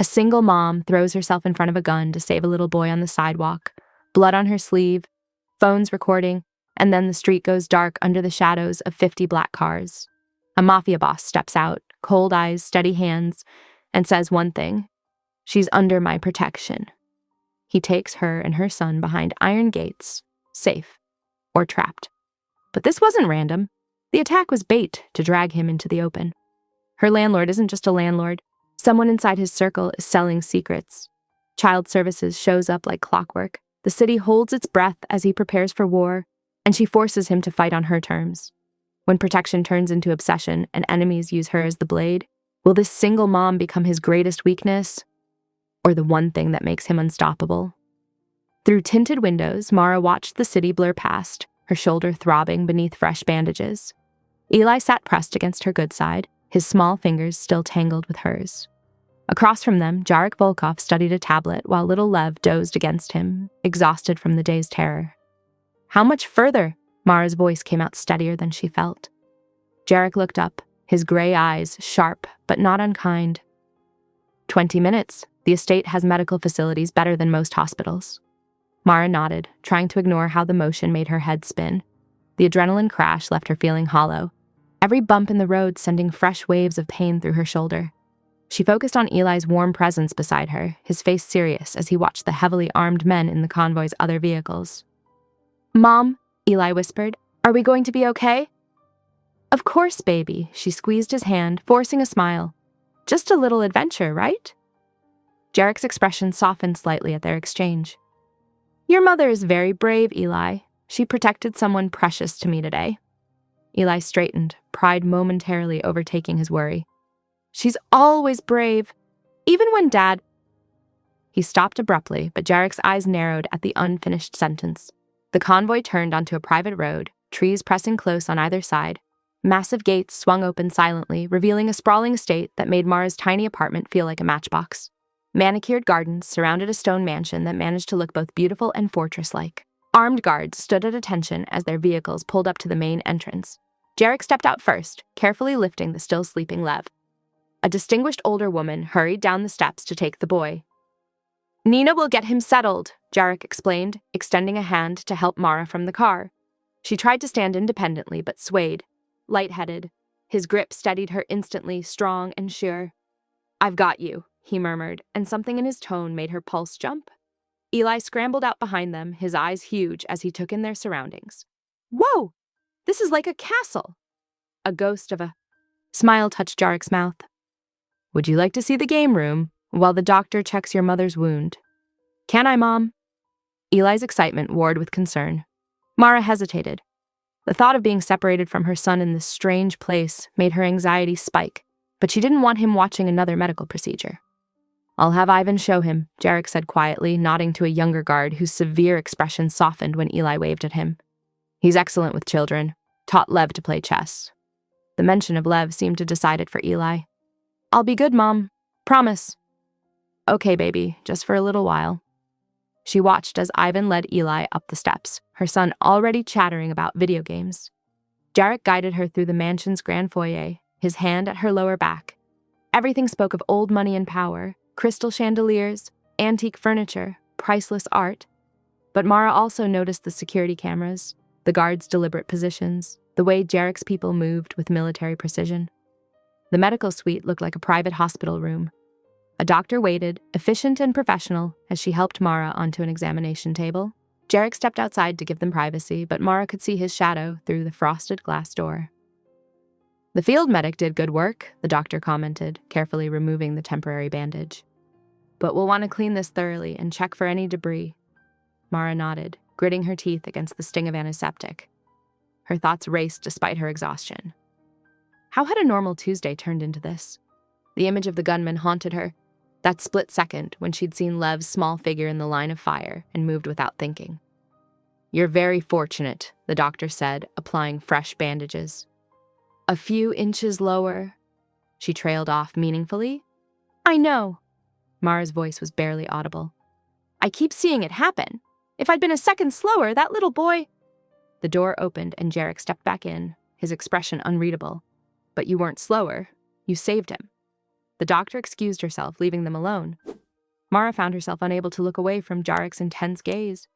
A single mom throws herself in front of a gun to save a little boy on the sidewalk, blood on her sleeve, phones recording, and then the street goes dark under the shadows of 50 black cars. A mafia boss steps out, cold eyes, steady hands, and says one thing: "She's under my protection." He takes her and her son behind iron gates, safe or trapped. But this wasn't random. The attack was bait to drag him into the open. Her landlord isn't just a landlord. Someone inside his circle is selling secrets. Child Services shows up like clockwork. The city holds its breath as he prepares for war, and she forces him to fight on her terms. When protection turns into obsession and enemies use her as the blade, will this single mom become his greatest weakness, or the one thing that makes him unstoppable? Through tinted windows, Mara watched the city blur past, her shoulder throbbing beneath fresh bandages. Eli sat pressed against her good side, his small fingers still tangled with hers. Across from them, Jarek Volkov studied a tablet while little Lev dozed against him, exhausted from the day's terror. "How much further?" Mara's voice came out steadier than she felt. Jarek looked up, his gray eyes sharp but not unkind. 20 minutes. The estate has medical facilities better than most hospitals." Mara nodded, trying to ignore how the motion made her head spin. The adrenaline crash left her feeling hollow, every bump in the road sending fresh waves of pain through her shoulder. She focused on Eli's warm presence beside her, his face serious as he watched the heavily armed men in the convoy's other vehicles. "Mom," Eli whispered, "are we going to be okay?" "Of course, baby," she squeezed his hand, forcing a smile. "Just a little adventure, right?" Jarek's expression softened slightly at their exchange. "Your mother is very brave, Eli. She protected someone precious to me today." Eli straightened, pride momentarily overtaking his worry. "She's always brave, even when Dad—" He stopped abruptly, but Jarek's eyes narrowed at the unfinished sentence. The convoy turned onto a private road, trees pressing close on either side. Massive gates swung open silently, revealing a sprawling estate that made Mara's tiny apartment feel like a matchbox. Manicured gardens surrounded a stone mansion that managed to look both beautiful and fortress-like. Armed guards stood at attention as their vehicles pulled up to the main entrance. Jarek stepped out first, carefully lifting the still sleeping Lev. A distinguished older woman hurried down the steps to take the boy. "Nina will get him settled," Jarek explained, extending a hand to help Mara from the car. She tried to stand independently but swayed, lightheaded. His grip steadied her instantly, strong and sure. "I've got you," he murmured, and something in his tone made her pulse jump. Eli scrambled out behind them, his eyes huge as he took in their surroundings. "Whoa! This is like a castle!" A ghost of a smile touched Jarek's mouth. "Would you like to see the game room while the doctor checks your mother's wound?" "Can I, Mom?" Eli's excitement warred with concern. Mara hesitated. The thought of being separated from her son in this strange place made her anxiety spike, but she didn't want him watching another medical procedure. "I'll have Ivan show him," Jarek said quietly, nodding to a younger guard whose severe expression softened when Eli waved at him. "He's excellent with children. Taught Lev to play chess." The mention of Lev seemed to decide it for Eli. "I'll be good, Mom. Promise." "Okay, baby, just for a little while." She watched as Ivan led Eli up the steps, her son already chattering about video games. Jarek guided her through the mansion's grand foyer, his hand at her lower back. Everything spoke of old money and power, crystal chandeliers, antique furniture, priceless art. But Mara also noticed the security cameras, the guards' deliberate positions, the way Jarek's people moved with military precision. The medical suite looked like a private hospital room. A doctor waited, efficient and professional, as she helped Mara onto an examination table. Jarek stepped outside to give them privacy, but Mara could see his shadow through the frosted glass door. "The field medic did good work," the doctor commented, carefully removing the temporary bandage. "But we'll want to clean this thoroughly and check for any debris." Mara nodded, gritting her teeth against the sting of antiseptic. Her thoughts raced despite her exhaustion. How had a normal Tuesday turned into this? The image of the gunman haunted her, that split second when she'd seen Lev's small figure in the line of fire and moved without thinking. "You're very fortunate," the doctor said, applying fresh bandages. "A few inches lower," she trailed off meaningfully. "I know." Mara's voice was barely audible. "I keep seeing it happen. If I'd been a second slower, that little boy—" The door opened and Jarek stepped back in, his expression unreadable. "But you weren't slower. You saved him." The doctor excused herself, leaving them alone. Mara found herself unable to look away from Jarek's intense gaze.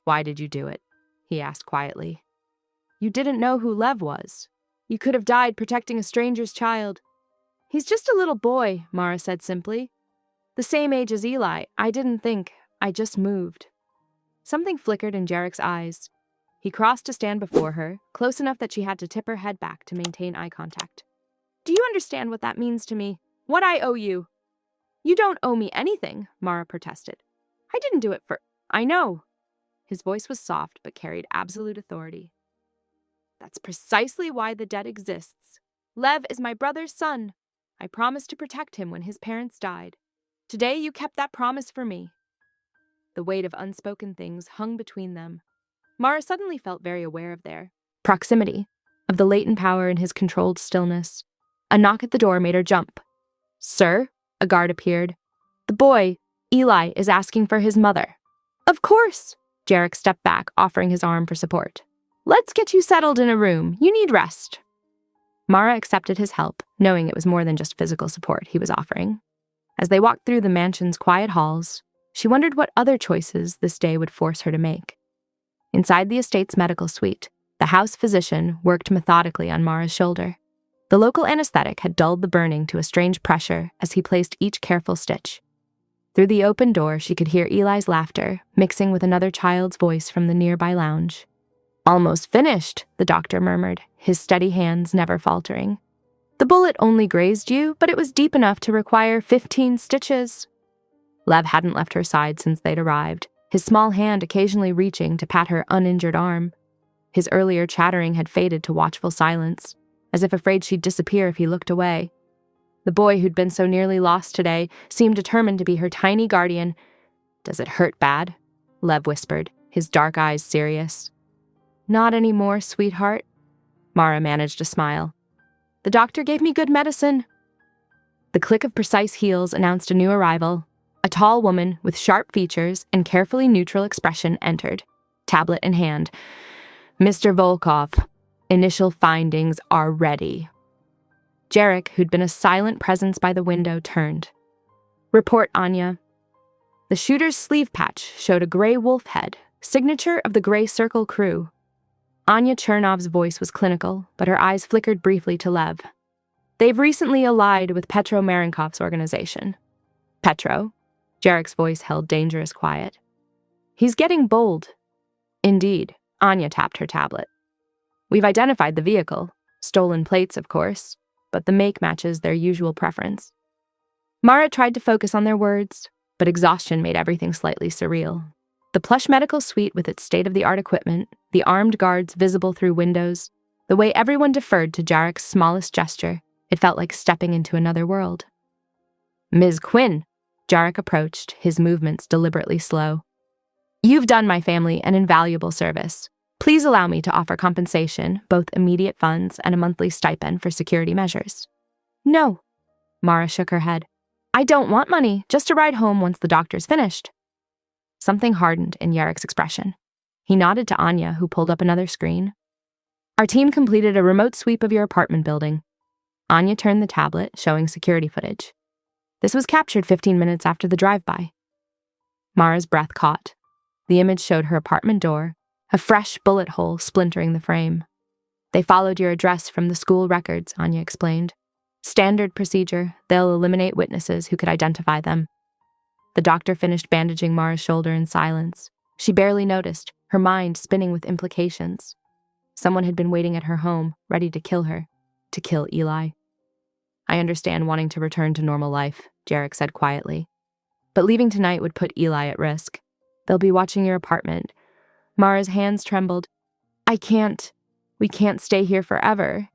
"Why did you do it?" he asked quietly. "You didn't know who Lev was. You could have died protecting a stranger's child." "He's just a little boy," Mara said simply. "The same age as Eli. I didn't think. I just moved." Something flickered in Jarek's eyes. He crossed to stand before her, close enough that she had to tip her head back to maintain eye contact. "Do you understand what that means to me? What I owe you?" "You don't owe me anything," Mara protested. "I didn't do it for—" "I know." His voice was soft but carried absolute authority. "That's precisely why the debt exists. Lev is my brother's son. I promised to protect him when his parents died. Today you kept that promise for me." The weight of unspoken things hung between them. Mara suddenly felt very aware of their proximity, of the latent power in his controlled stillness. A knock at the door made her jump. "Sir?" A guard appeared. "The boy, Eli, is asking for his mother." "Of course." Jarek stepped back, offering his arm for support. "Let's get you settled in a room. You need rest." Mara accepted his help, knowing it was more than just physical support he was offering. As they walked through the mansion's quiet halls, she wondered what other choices this day would force her to make. Inside the estate's medical suite, the house physician worked methodically on Mara's shoulder. The local anesthetic had dulled the burning to a strange pressure as he placed each careful stitch. Through the open door, she could hear Eli's laughter, mixing with another child's voice from the nearby lounge. "Almost finished," the doctor murmured, his steady hands never faltering. "The bullet only grazed you, but it was deep enough to require 15 stitches." Lev hadn't left her side since they'd arrived, his small hand occasionally reaching to pat her uninjured arm. His earlier chattering had faded to watchful silence, as if afraid she'd disappear if he looked away. The boy who'd been so nearly lost today seemed determined to be her tiny guardian. "Does it hurt bad?" Lev whispered, his dark eyes serious. "Not anymore, sweetheart." Mara managed a smile. "The doctor gave me good medicine." The click of precise heels announced a new arrival. A tall woman with sharp features and carefully neutral expression entered, tablet in hand. "Mr. Volkov, initial findings are ready." Jarek, who'd been a silent presence by the window, turned. "Report, Anya." The shooter's sleeve patch showed a gray wolf head, signature of the Gray Circle crew. Anya Chernov's voice was clinical, but her eyes flickered briefly to Lev. "They've recently allied with Petro Marenkov's organization." "Petro?" Jarek's voice held dangerous quiet. "He's getting bold." "Indeed." Anya tapped her tablet. "We've identified the vehicle. Stolen plates, of course, but the make matches their usual preference." Mara tried to focus on their words, but exhaustion made everything slightly surreal. The plush medical suite with its state-of-the-art equipment, the armed guards visible through windows, the way everyone deferred to Jarek's smallest gesture, it felt like stepping into another world. "Ms. Quinn," Jarek approached, his movements deliberately slow. "You've done my family an invaluable service. Please allow me to offer compensation, both immediate funds and a monthly stipend for security measures." "No." Mara shook her head. "I don't want money, just a ride home once the doctor's finished." Something hardened in Yarek's expression. He nodded to Anya, who pulled up another screen. "Our team completed a remote sweep of your apartment building." Anya turned the tablet, showing security footage. This was captured 15 minutes after the drive-by. Mara's breath caught. The image showed her apartment door, a fresh bullet hole splintering the frame. "They followed your address from the school records," Anya explained. "Standard procedure. They'll eliminate witnesses who could identify them." The doctor finished bandaging Mara's shoulder in silence. She barely noticed, her mind spinning with implications. Someone had been waiting at her home, ready to kill her, to kill Eli. "I understand wanting to return to normal life," Jarek said quietly. "But leaving tonight would put Eli at risk. They'll be watching your apartment." Mara's hands trembled. We can't stay here forever."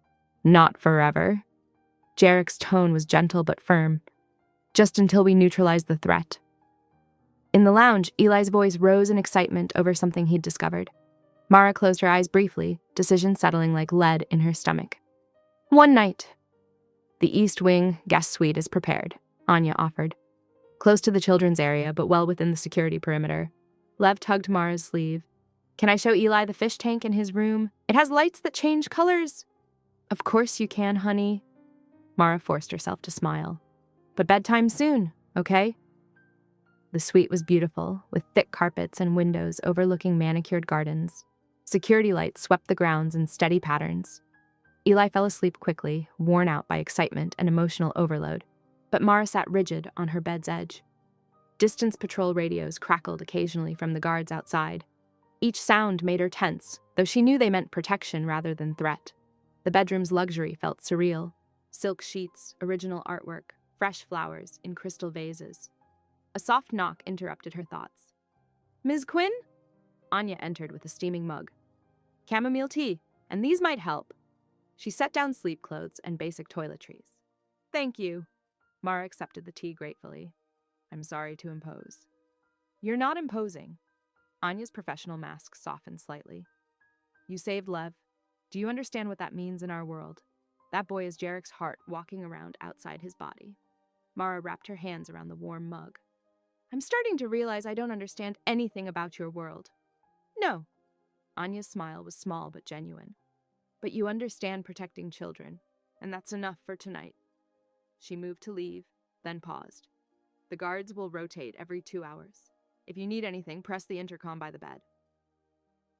"Not forever." Jarek's tone was gentle but firm. "Just until we neutralize the threat." In the lounge, Eli's voice rose in excitement over something he'd discovered. Mara closed her eyes briefly, decision settling like lead in her stomach. "One night." "The East Wing guest suite is prepared," Anya offered. Close to the children's area, but well within the security perimeter. Lev tugged Mara's sleeve. "Can I show Eli the fish tank in his room? It has lights that change colors." "Of course you can, honey." Mara forced herself to smile. But bedtime soon, okay? The suite was beautiful, with thick carpets and windows overlooking manicured gardens. Security lights swept the grounds in steady patterns. Eli fell asleep quickly, worn out by excitement and emotional overload, but Mara sat rigid on her bed's edge. Distance patrol radios crackled occasionally from the guards outside. Each sound made her tense, though she knew they meant protection rather than threat. The bedroom's luxury felt surreal. Silk sheets, original artwork, fresh flowers in crystal vases. A soft knock interrupted her thoughts. "Ms. Quinn?" Anya entered with a steaming mug. "Chamomile tea, and these might help." She set down sleep clothes and basic toiletries. "Thank you." Mara accepted the tea gratefully. "I'm sorry to impose." "You're not imposing." Anya's professional mask softened slightly. "You saved Lev. Do you understand what that means in our world? That boy is Jarek's heart walking around outside his body." Mara wrapped her hands around the warm mug. "I'm starting to realize I don't understand anything about your world." "No." Anya's smile was small but genuine. "But you understand protecting children, and that's enough for tonight." She moved to leave, then paused. "The guards will rotate every 2 hours. If you need anything, press the intercom by the bed."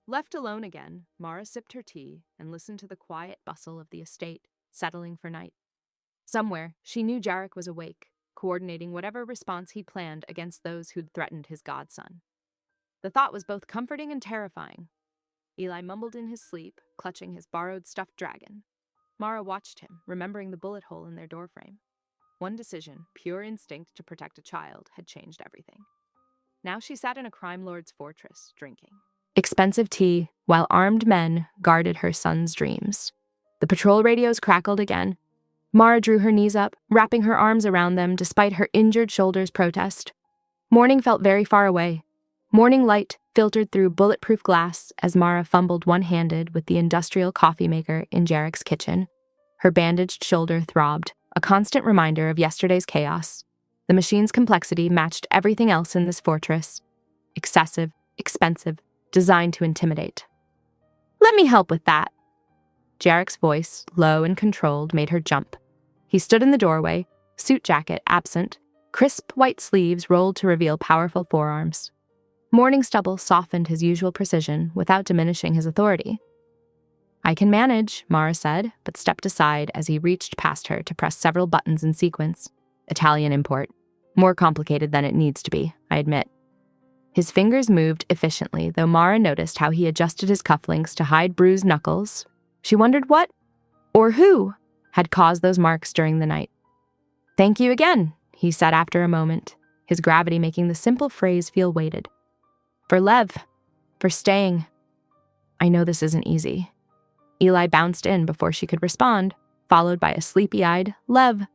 Left alone again, Mara sipped her tea and listened to the quiet bustle of the estate, settling for night. Somewhere, she knew Jarek was awake, coordinating whatever response he planned against those who'd threatened his godson. The thought was both comforting and terrifying. Eli mumbled in his sleep, clutching his borrowed stuffed dragon. Mara watched him, remembering the bullet hole in their doorframe. One decision, pure instinct to protect a child, had changed everything. Now she sat in a crime lord's fortress, drinking expensive tea, while armed men guarded her son's dreams. The patrol radios crackled again. Mara drew her knees up, wrapping her arms around them despite her injured shoulders' protest. Morning felt very far away. Morning light filtered through bulletproof glass as Mara fumbled one-handed with the industrial coffee maker in Jarek's kitchen. Her bandaged shoulder throbbed, a constant reminder of yesterday's chaos. The machine's complexity matched everything else in this fortress. Excessive, expensive, designed to intimidate. "Let me help with that." Jarek's voice, low and controlled, made her jump. He stood in the doorway, suit jacket absent, crisp white sleeves rolled to reveal powerful forearms. Morning stubble softened his usual precision without diminishing his authority. "I can manage," Mara said, but stepped aside as he reached past her to press several buttons in sequence. Italian import. More complicated than it needs to be, I admit. His fingers moved efficiently, though Mara noticed how he adjusted his cufflinks to hide bruised knuckles. She wondered what, or who, had caused those marks during the night. "Thank you again," he said after a moment, his gravity making the simple phrase feel weighted. "For Lev. For staying. I know this isn't easy." Eli bounced in before she could respond, followed by a sleepy-eyed Lev.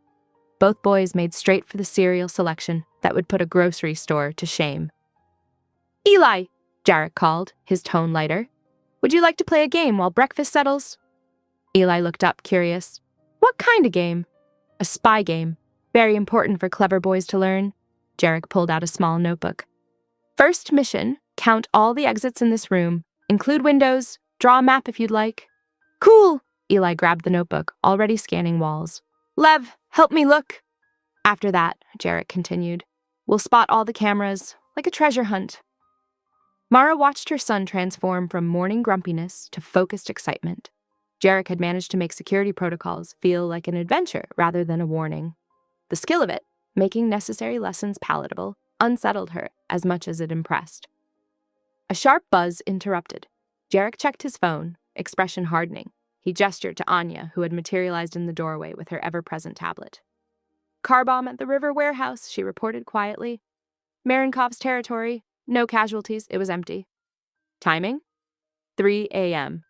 Both boys made straight for the cereal selection that would put a grocery store to shame. "Eli," Jarek called, his tone lighter. "Would you like to play a game while breakfast settles?" Eli looked up, curious. "What kind of game?" "A spy game. Very important for clever boys to learn." Jarek pulled out a small notebook. "First mission, count all the exits in this room. Include windows. Draw a map if you'd like." "Cool!" Eli grabbed the notebook, already scanning walls. "Lev, help me look." "After that," Jarek continued, "we'll spot all the cameras, like a treasure hunt." Mara watched her son transform from morning grumpiness to focused excitement. Jarek had managed to make security protocols feel like an adventure rather than a warning. The skill of it, making necessary lessons palatable, unsettled her as much as it impressed. A sharp buzz interrupted. Jarek checked his phone, expression hardening. He gestured to Anya, who had materialized in the doorway with her ever-present tablet. "Car bomb at the river warehouse," she reported quietly. "Marinkov's territory. No casualties. It was empty." "Timing?" 3 a.m.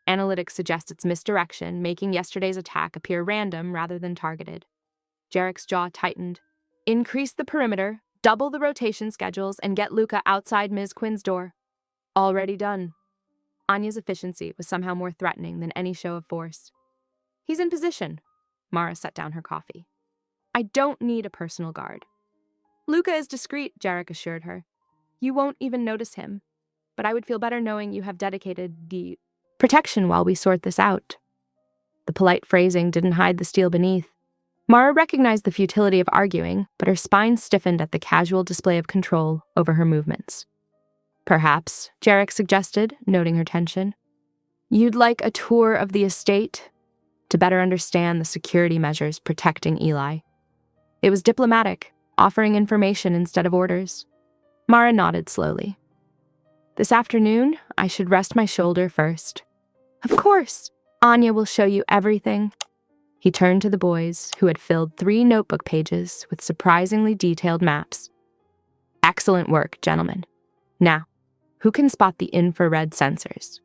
Analytics suggest its misdirection, making yesterday's attack appear random rather than targeted. Jarek's jaw tightened. "Increase the perimeter, double the rotation schedules, and get Luca outside Ms. Quinn's door." "Already done." Anya's efficiency was somehow more threatening than any show of force. "He's in position." Mara set down her coffee. "I don't need a personal guard." "Luca is discreet," Jarek assured her. "You won't even notice him. But I would feel better knowing you have dedicated the protection while we sort this out." The polite phrasing didn't hide the steel beneath. Mara recognized the futility of arguing, but her spine stiffened at the casual display of control over her movements. Perhaps, Jarek suggested, noting her tension. You'd like a tour of the estate? To better understand the security measures protecting Eli. It was diplomatic, offering information instead of orders. Mara nodded slowly. This afternoon, I should rest my shoulder first. Of course, Anya will show you everything. He turned to the boys, who had filled 3 notebook pages with surprisingly detailed maps. Excellent work, gentlemen. Now, who can spot the infrared sensors?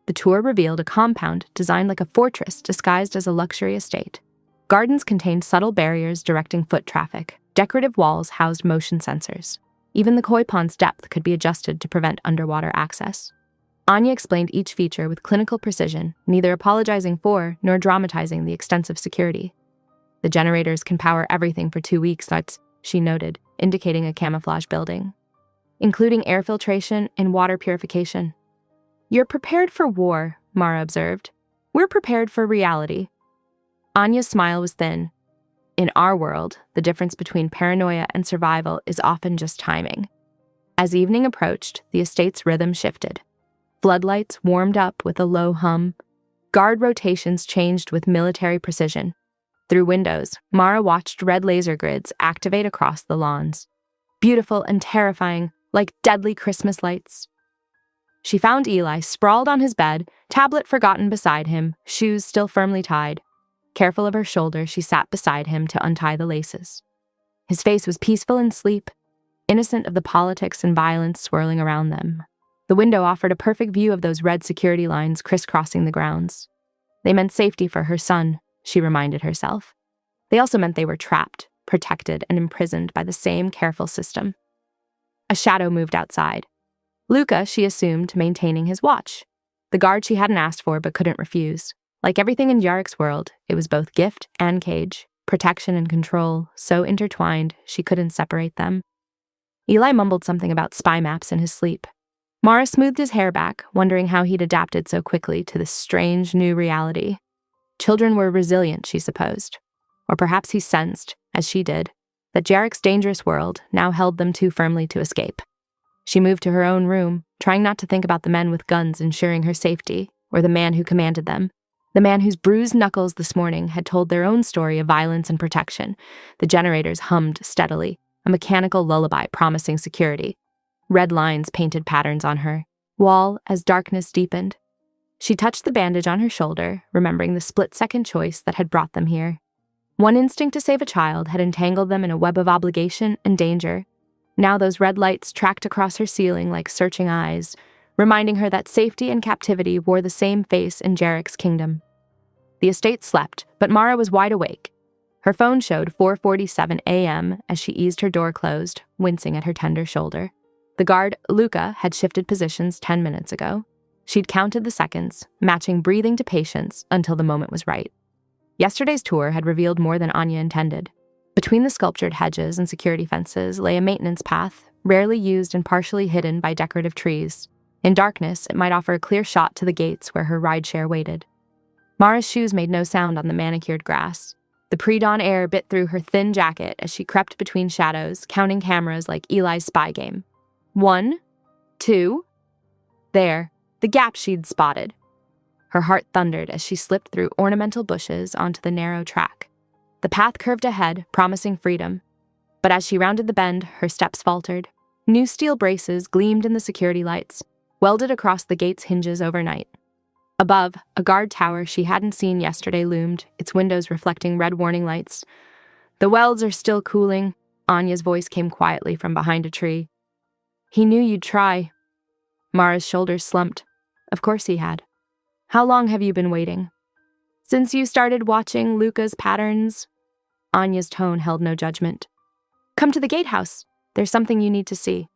The tour revealed a compound designed like a fortress disguised as a luxury estate. Gardens contained subtle barriers directing foot traffic. Decorative walls housed motion sensors. Even the koi pond's depth could be adjusted to prevent underwater access. Anya explained each feature with clinical precision, neither apologizing for nor dramatizing the extensive security. The generators can power everything for 2 weeks, she noted, indicating a camouflage building, including air filtration and water purification. You're prepared for war, Mara observed. We're prepared for reality. Anya's smile was thin. In our world, the difference between paranoia and survival is often just timing. As evening approached, the estate's rhythm shifted. Floodlights warmed up with a low hum. Guard rotations changed with military precision. Through windows, Mara watched red laser grids activate across the lawns. Beautiful and terrifying, like deadly Christmas lights. She found Eli sprawled on his bed, tablet forgotten beside him, shoes still firmly tied. Careful of her shoulder, she sat beside him to untie the laces. His face was peaceful in sleep, innocent of the politics and violence swirling around them. The window offered a perfect view of those red security lines crisscrossing the grounds. They meant safety for her son, she reminded herself. They also meant they were trapped, protected, and imprisoned by the same careful system. A shadow moved outside. Luca, she assumed, maintaining his watch. The guard she hadn't asked for but couldn't refuse. Like everything in Yarek's world, it was both gift and cage, protection and control, so intertwined she couldn't separate them. Eli mumbled something about spy maps in his sleep. Mara smoothed his hair back, wondering how he'd adapted so quickly to this strange new reality. Children were resilient, she supposed. Or perhaps he sensed, as she did, that Jarek's dangerous world now held them too firmly to escape. She moved to her own room, trying not to think about the men with guns ensuring her safety, or the man who commanded them. The man whose bruised knuckles this morning had told their own story of violence and protection. The generators hummed steadily, a mechanical lullaby promising security. Red lines painted patterns on her wall as darkness deepened. She touched the bandage on her shoulder, remembering the split-second choice that had brought them here. One instinct to save a child had entangled them in a web of obligation and danger. Now those red lights tracked across her ceiling like searching eyes, reminding her that safety and captivity wore the same face in Jarek's kingdom. The estate slept, but Mara was wide awake. Her phone showed 4:47 a.m. as she eased her door closed, wincing at her tender shoulder. The guard, Luca, had shifted positions 10 minutes ago. She'd counted the seconds, matching breathing to patience until the moment was right. Yesterday's tour had revealed more than Anya intended. Between the sculptured hedges and security fences lay a maintenance path, rarely used and partially hidden by decorative trees. In darkness, it might offer a clear shot to the gates where her rideshare waited. Mara's shoes made no sound on the manicured grass. The pre-dawn air bit through her thin jacket as she crept between shadows, counting cameras like Eli's spy game. 1, 2. There, the gap she'd spotted. Her heart thundered as she slipped through ornamental bushes onto the narrow track. The path curved ahead, promising freedom. But as she rounded the bend, her steps faltered. New steel braces gleamed in the security lights, welded across the gate's hinges overnight. Above, a guard tower she hadn't seen yesterday loomed, its windows reflecting red warning lights. The welds are still cooling, Anya's voice came quietly from behind a tree. He knew you'd try. Mara's shoulders slumped. Of course he had. How long have you been waiting? Since you started watching Luca's patterns. Anya's tone held no judgment. Come to the gatehouse. There's something you need to see.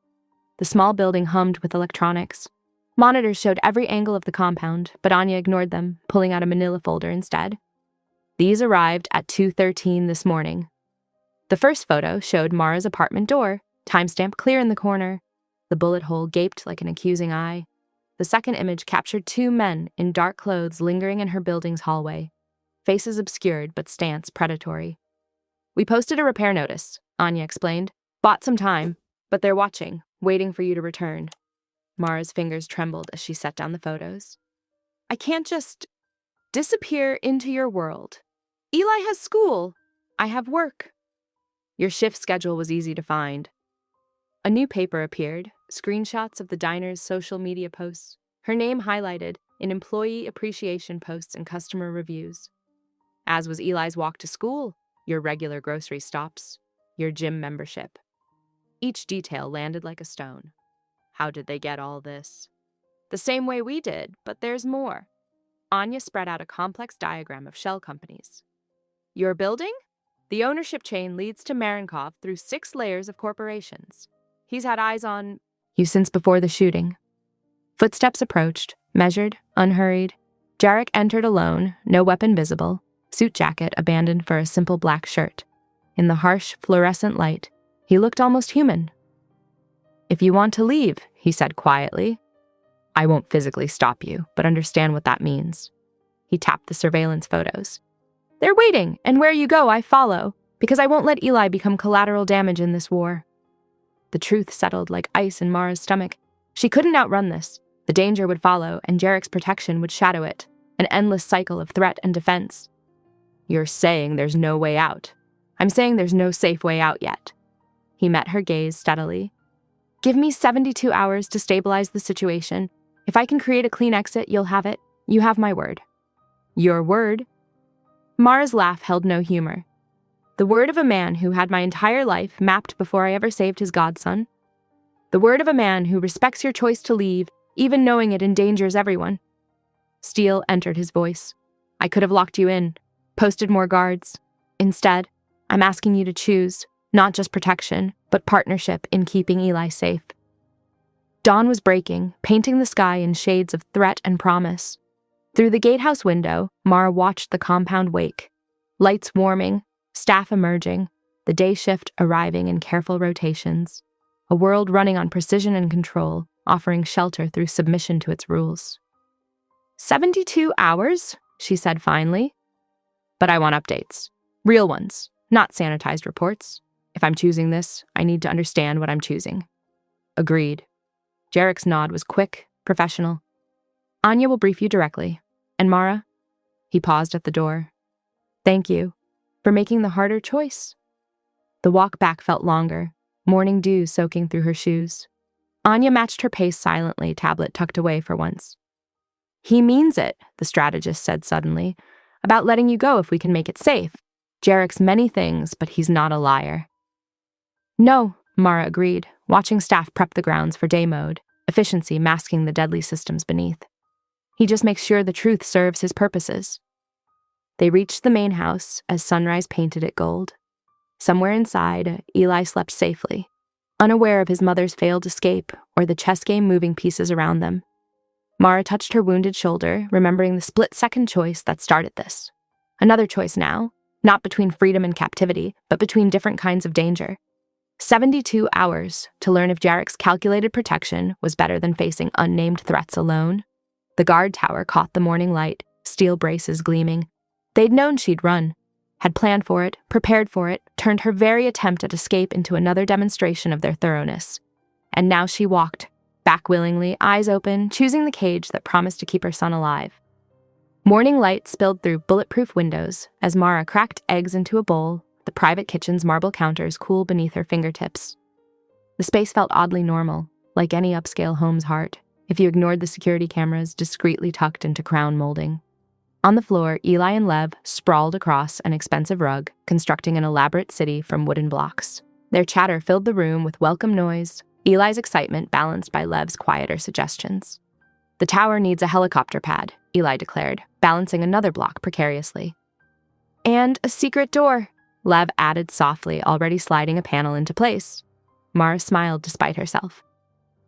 The small building hummed with electronics. Monitors showed every angle of the compound, but Anya ignored them, pulling out a manila folder instead. These arrived at 2:13 this morning. The first photo showed Mara's apartment door, timestamp clear in the corner. The bullet hole gaped like an accusing eye. The second image captured 2 men in dark clothes lingering in her building's hallway. faces obscured but stance predatory. "We posted a repair notice," Anya explained. "Bought some time, but they're watching, waiting for you to return." Mara's fingers trembled as she set down the photos. "I can't just disappear into your world. Eli has school. I have work." Your shift schedule was easy to find. A new paper appeared, screenshots of the diner's social media posts, her name highlighted in employee appreciation posts and customer reviews. As was Eli's walk to school, your regular grocery stops, your gym membership. Each detail landed like a stone. How did they get all this? The same way we did, but there's more. Anya spread out a complex diagram of shell companies. Your building? The ownership chain leads to Marenkov through 6 layers of corporations. He's had eyes on you since before the shooting. Footsteps approached, measured, unhurried. Jarek entered alone, no weapon visible, suit jacket abandoned for a simple black shirt. In the harsh, fluorescent light, he looked almost human. "If you want to leave," he said quietly, "I won't physically stop you, but understand what that means." He tapped the surveillance photos. "They're waiting, and where you go, I follow, because I won't let Eli become collateral damage in this war." The truth settled like ice in Mara's stomach. She couldn't outrun this. The danger would follow, and Jarek's protection would shadow it, an endless cycle of threat and defense. "You're saying there's no way out." "I'm saying there's no safe way out yet." He met her gaze steadily. "Give me 72 hours to stabilize the situation. If I can create a clean exit, you'll have it. You have my word." "Your word?" Mara's laugh held no humor. "The word of a man who had my entire life mapped before I ever saved his godson. The word of a man who respects your choice to leave, even knowing it endangers everyone." Steel entered his voice. "I could have locked you in, posted more guards. Instead, I'm asking you to choose, not just protection, but partnership in keeping Eli safe." Dawn was breaking, painting the sky in shades of threat and promise. Through the gatehouse window, Mara watched the compound wake. Lights warming, staff emerging, the day shift arriving in careful rotations. A world running on precision and control, offering shelter through submission to its rules. 72 hours, she said finally. "But I want updates. Real ones, not sanitized reports. If I'm choosing this, I need to understand what I'm choosing." "Agreed." Jarek's nod was quick, professional. "Anya will brief you directly. And Mara?" He paused at the door. "Thank you for making the harder choice." The walk back felt longer, morning dew soaking through her shoes. Anya matched her pace silently, tablet tucked away for once. "He means it," the strategist said suddenly, "about letting you go if we can make it safe. Jarek's many things, but he's not a liar." "No," Mara agreed, watching staff prep the grounds for day mode, efficiency masking the deadly systems beneath. "He just makes sure the truth serves his purposes." They reached the main house as sunrise painted it gold. Somewhere inside, Eli slept safely, unaware of his mother's failed escape or the chess game moving pieces around them. Mara touched her wounded shoulder, remembering the split-second choice that started this. Another choice now, not between freedom and captivity, but between different kinds of danger. 72 hours to learn if Jarek's calculated protection was better than facing unnamed threats alone. The guard tower caught the morning light, steel braces gleaming. They'd known she'd run, had planned for it, prepared for it, turned her very attempt at escape into another demonstration of their thoroughness. And now she walked, back willingly, eyes open, choosing the cage that promised to keep her son alive. Morning light spilled through bulletproof windows as Mara cracked eggs into a bowl, the private kitchen's marble counters cool beneath her fingertips. The space felt oddly normal, like any upscale home's heart, if you ignored the security cameras discreetly tucked into crown molding. On the floor, Eli and Lev sprawled across an expensive rug, constructing an elaborate city from wooden blocks. Their chatter filled the room with welcome noise, Eli's excitement balanced by Lev's quieter suggestions. "The tower needs a helicopter pad," Eli declared, balancing another block precariously. "And a secret door," Lev added softly, already sliding a panel into place. Mara smiled despite herself.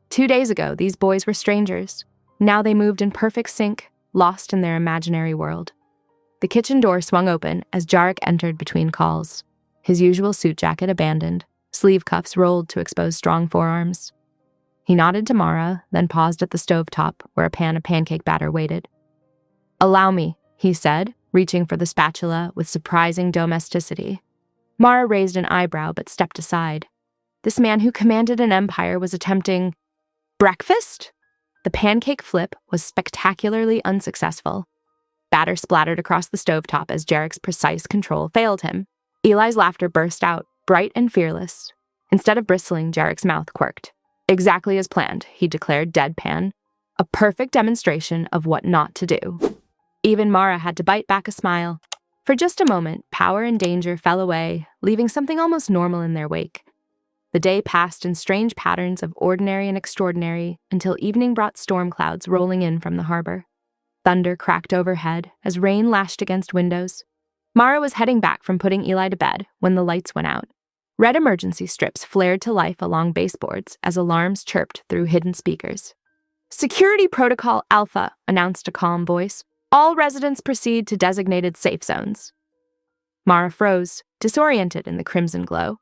2 days ago, these boys were strangers. Now they moved in perfect sync, lost in their imaginary world. The kitchen door swung open as Jarek entered between calls, his usual suit jacket abandoned, sleeve cuffs rolled to expose strong forearms. He nodded to Mara, then paused at the stovetop where a pan of pancake batter waited. "Allow me," he said, reaching for the spatula with surprising domesticity. Mara raised an eyebrow but stepped aside. This man who commanded an empire was attempting breakfast? The pancake flip was spectacularly unsuccessful. Batter splattered across the stovetop as Jarek's precise control failed him. Eli's laughter burst out, bright and fearless. Instead of bristling, Jarek's mouth quirked. Exactly as planned, he declared deadpan. A perfect demonstration of what not to do. Even Mara had to bite back a smile. For just a moment, power and danger fell away, leaving something almost normal in their wake. The day passed in strange patterns of ordinary and extraordinary until evening brought storm clouds rolling in from the harbor. Thunder cracked overhead as rain lashed against windows. Mara was heading back from putting Eli to bed when the lights went out. Red emergency strips flared to life along baseboards as alarms chirped through hidden speakers. "Security Protocol Alpha," announced a calm voice. "All residents proceed to designated safe zones." Mara froze, disoriented in the crimson glow.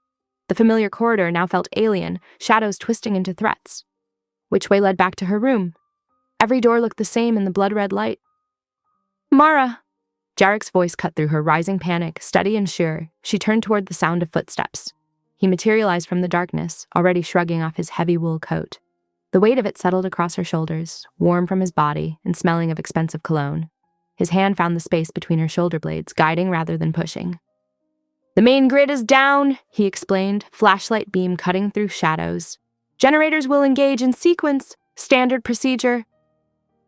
The familiar corridor now felt alien, shadows twisting into threats. Which way led back to her room? Every door looked the same in the blood-red light. "Mara!" Jarek's voice cut through her rising panic, steady and sure. She turned toward the sound of footsteps. He materialized from the darkness, already shrugging off his heavy wool coat. The weight of it settled across her shoulders, warm from his body and smelling of expensive cologne. His hand found the space between her shoulder blades, guiding rather than pushing. "The main grid is down," he explained, flashlight beam cutting through shadows. "Generators will engage in sequence. Standard procedure."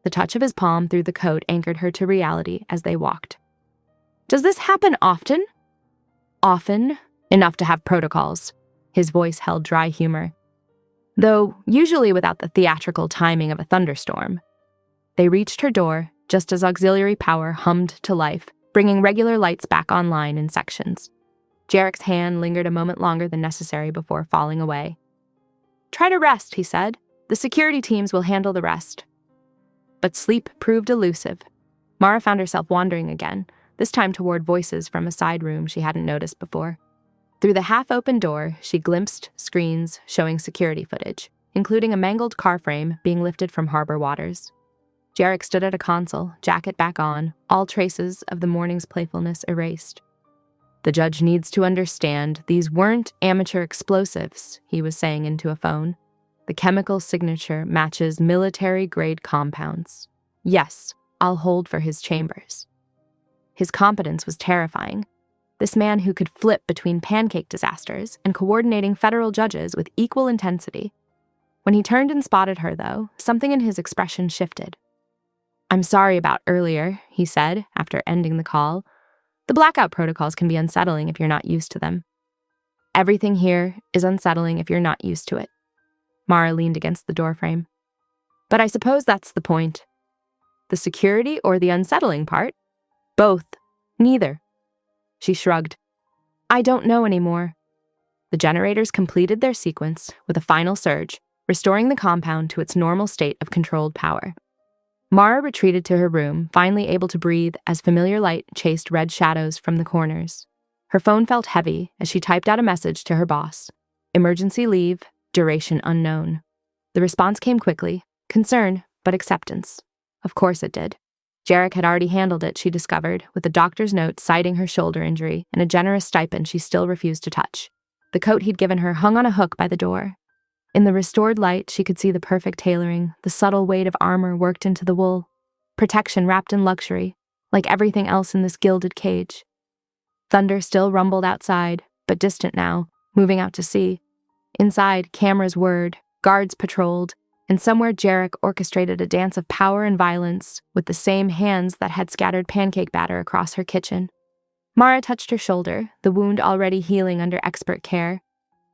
The touch of his palm through the coat anchored her to reality as they walked. "Does this happen often?" "Often. Enough to have protocols." His voice held dry humor. "Though usually without the theatrical timing of a thunderstorm." They reached her door just as auxiliary power hummed to life, bringing regular lights back online in sections. Jarek's hand lingered a moment longer than necessary before falling away. "Try to rest," he said. "The security teams will handle the rest." But sleep proved elusive. Mara found herself wandering again, this time toward voices from a side room she hadn't noticed before. Through the half-open door, she glimpsed screens showing security footage, including a mangled car frame being lifted from harbor waters. Jarek stood at a console, jacket back on, all traces of the morning's playfulness erased. "The judge needs to understand these weren't amateur explosives," he was saying into a phone. "The chemical signature matches military-grade compounds. Yes, I'll hold for his chambers." His competence was terrifying. This man who could flip between pancake disasters and coordinating federal judges with equal intensity. When he turned and spotted her, though, something in his expression shifted. "I'm sorry about earlier," he said, after ending the call. "The blackout protocols can be unsettling if you're not used to them." "Everything here is unsettling if you're not used to it." Mara leaned against the doorframe. "But I suppose that's the point." "The security or the unsettling part?" "Both. Neither." She shrugged. "I don't know anymore." The generators completed their sequence with a final surge, restoring the compound to its normal state of controlled power. Mara retreated to her room, finally able to breathe as familiar light chased red shadows from the corners. Her phone felt heavy as she typed out a message to her boss. Emergency leave, duration unknown. The response came quickly, concern, but acceptance. Of course it did. Jarek had already handled it, she discovered, with a doctor's note citing her shoulder injury and a generous stipend she still refused to touch. The coat he'd given her hung on a hook by the door. In the restored light, she could see the perfect tailoring, the subtle weight of armor worked into the wool. Protection wrapped in luxury, like everything else in this gilded cage. Thunder still rumbled outside, but distant now, moving out to sea. Inside, cameras whirred, guards patrolled, and somewhere Jarek orchestrated a dance of power and violence with the same hands that had scattered pancake batter across her kitchen. Mara touched her shoulder, the wound already healing under expert care.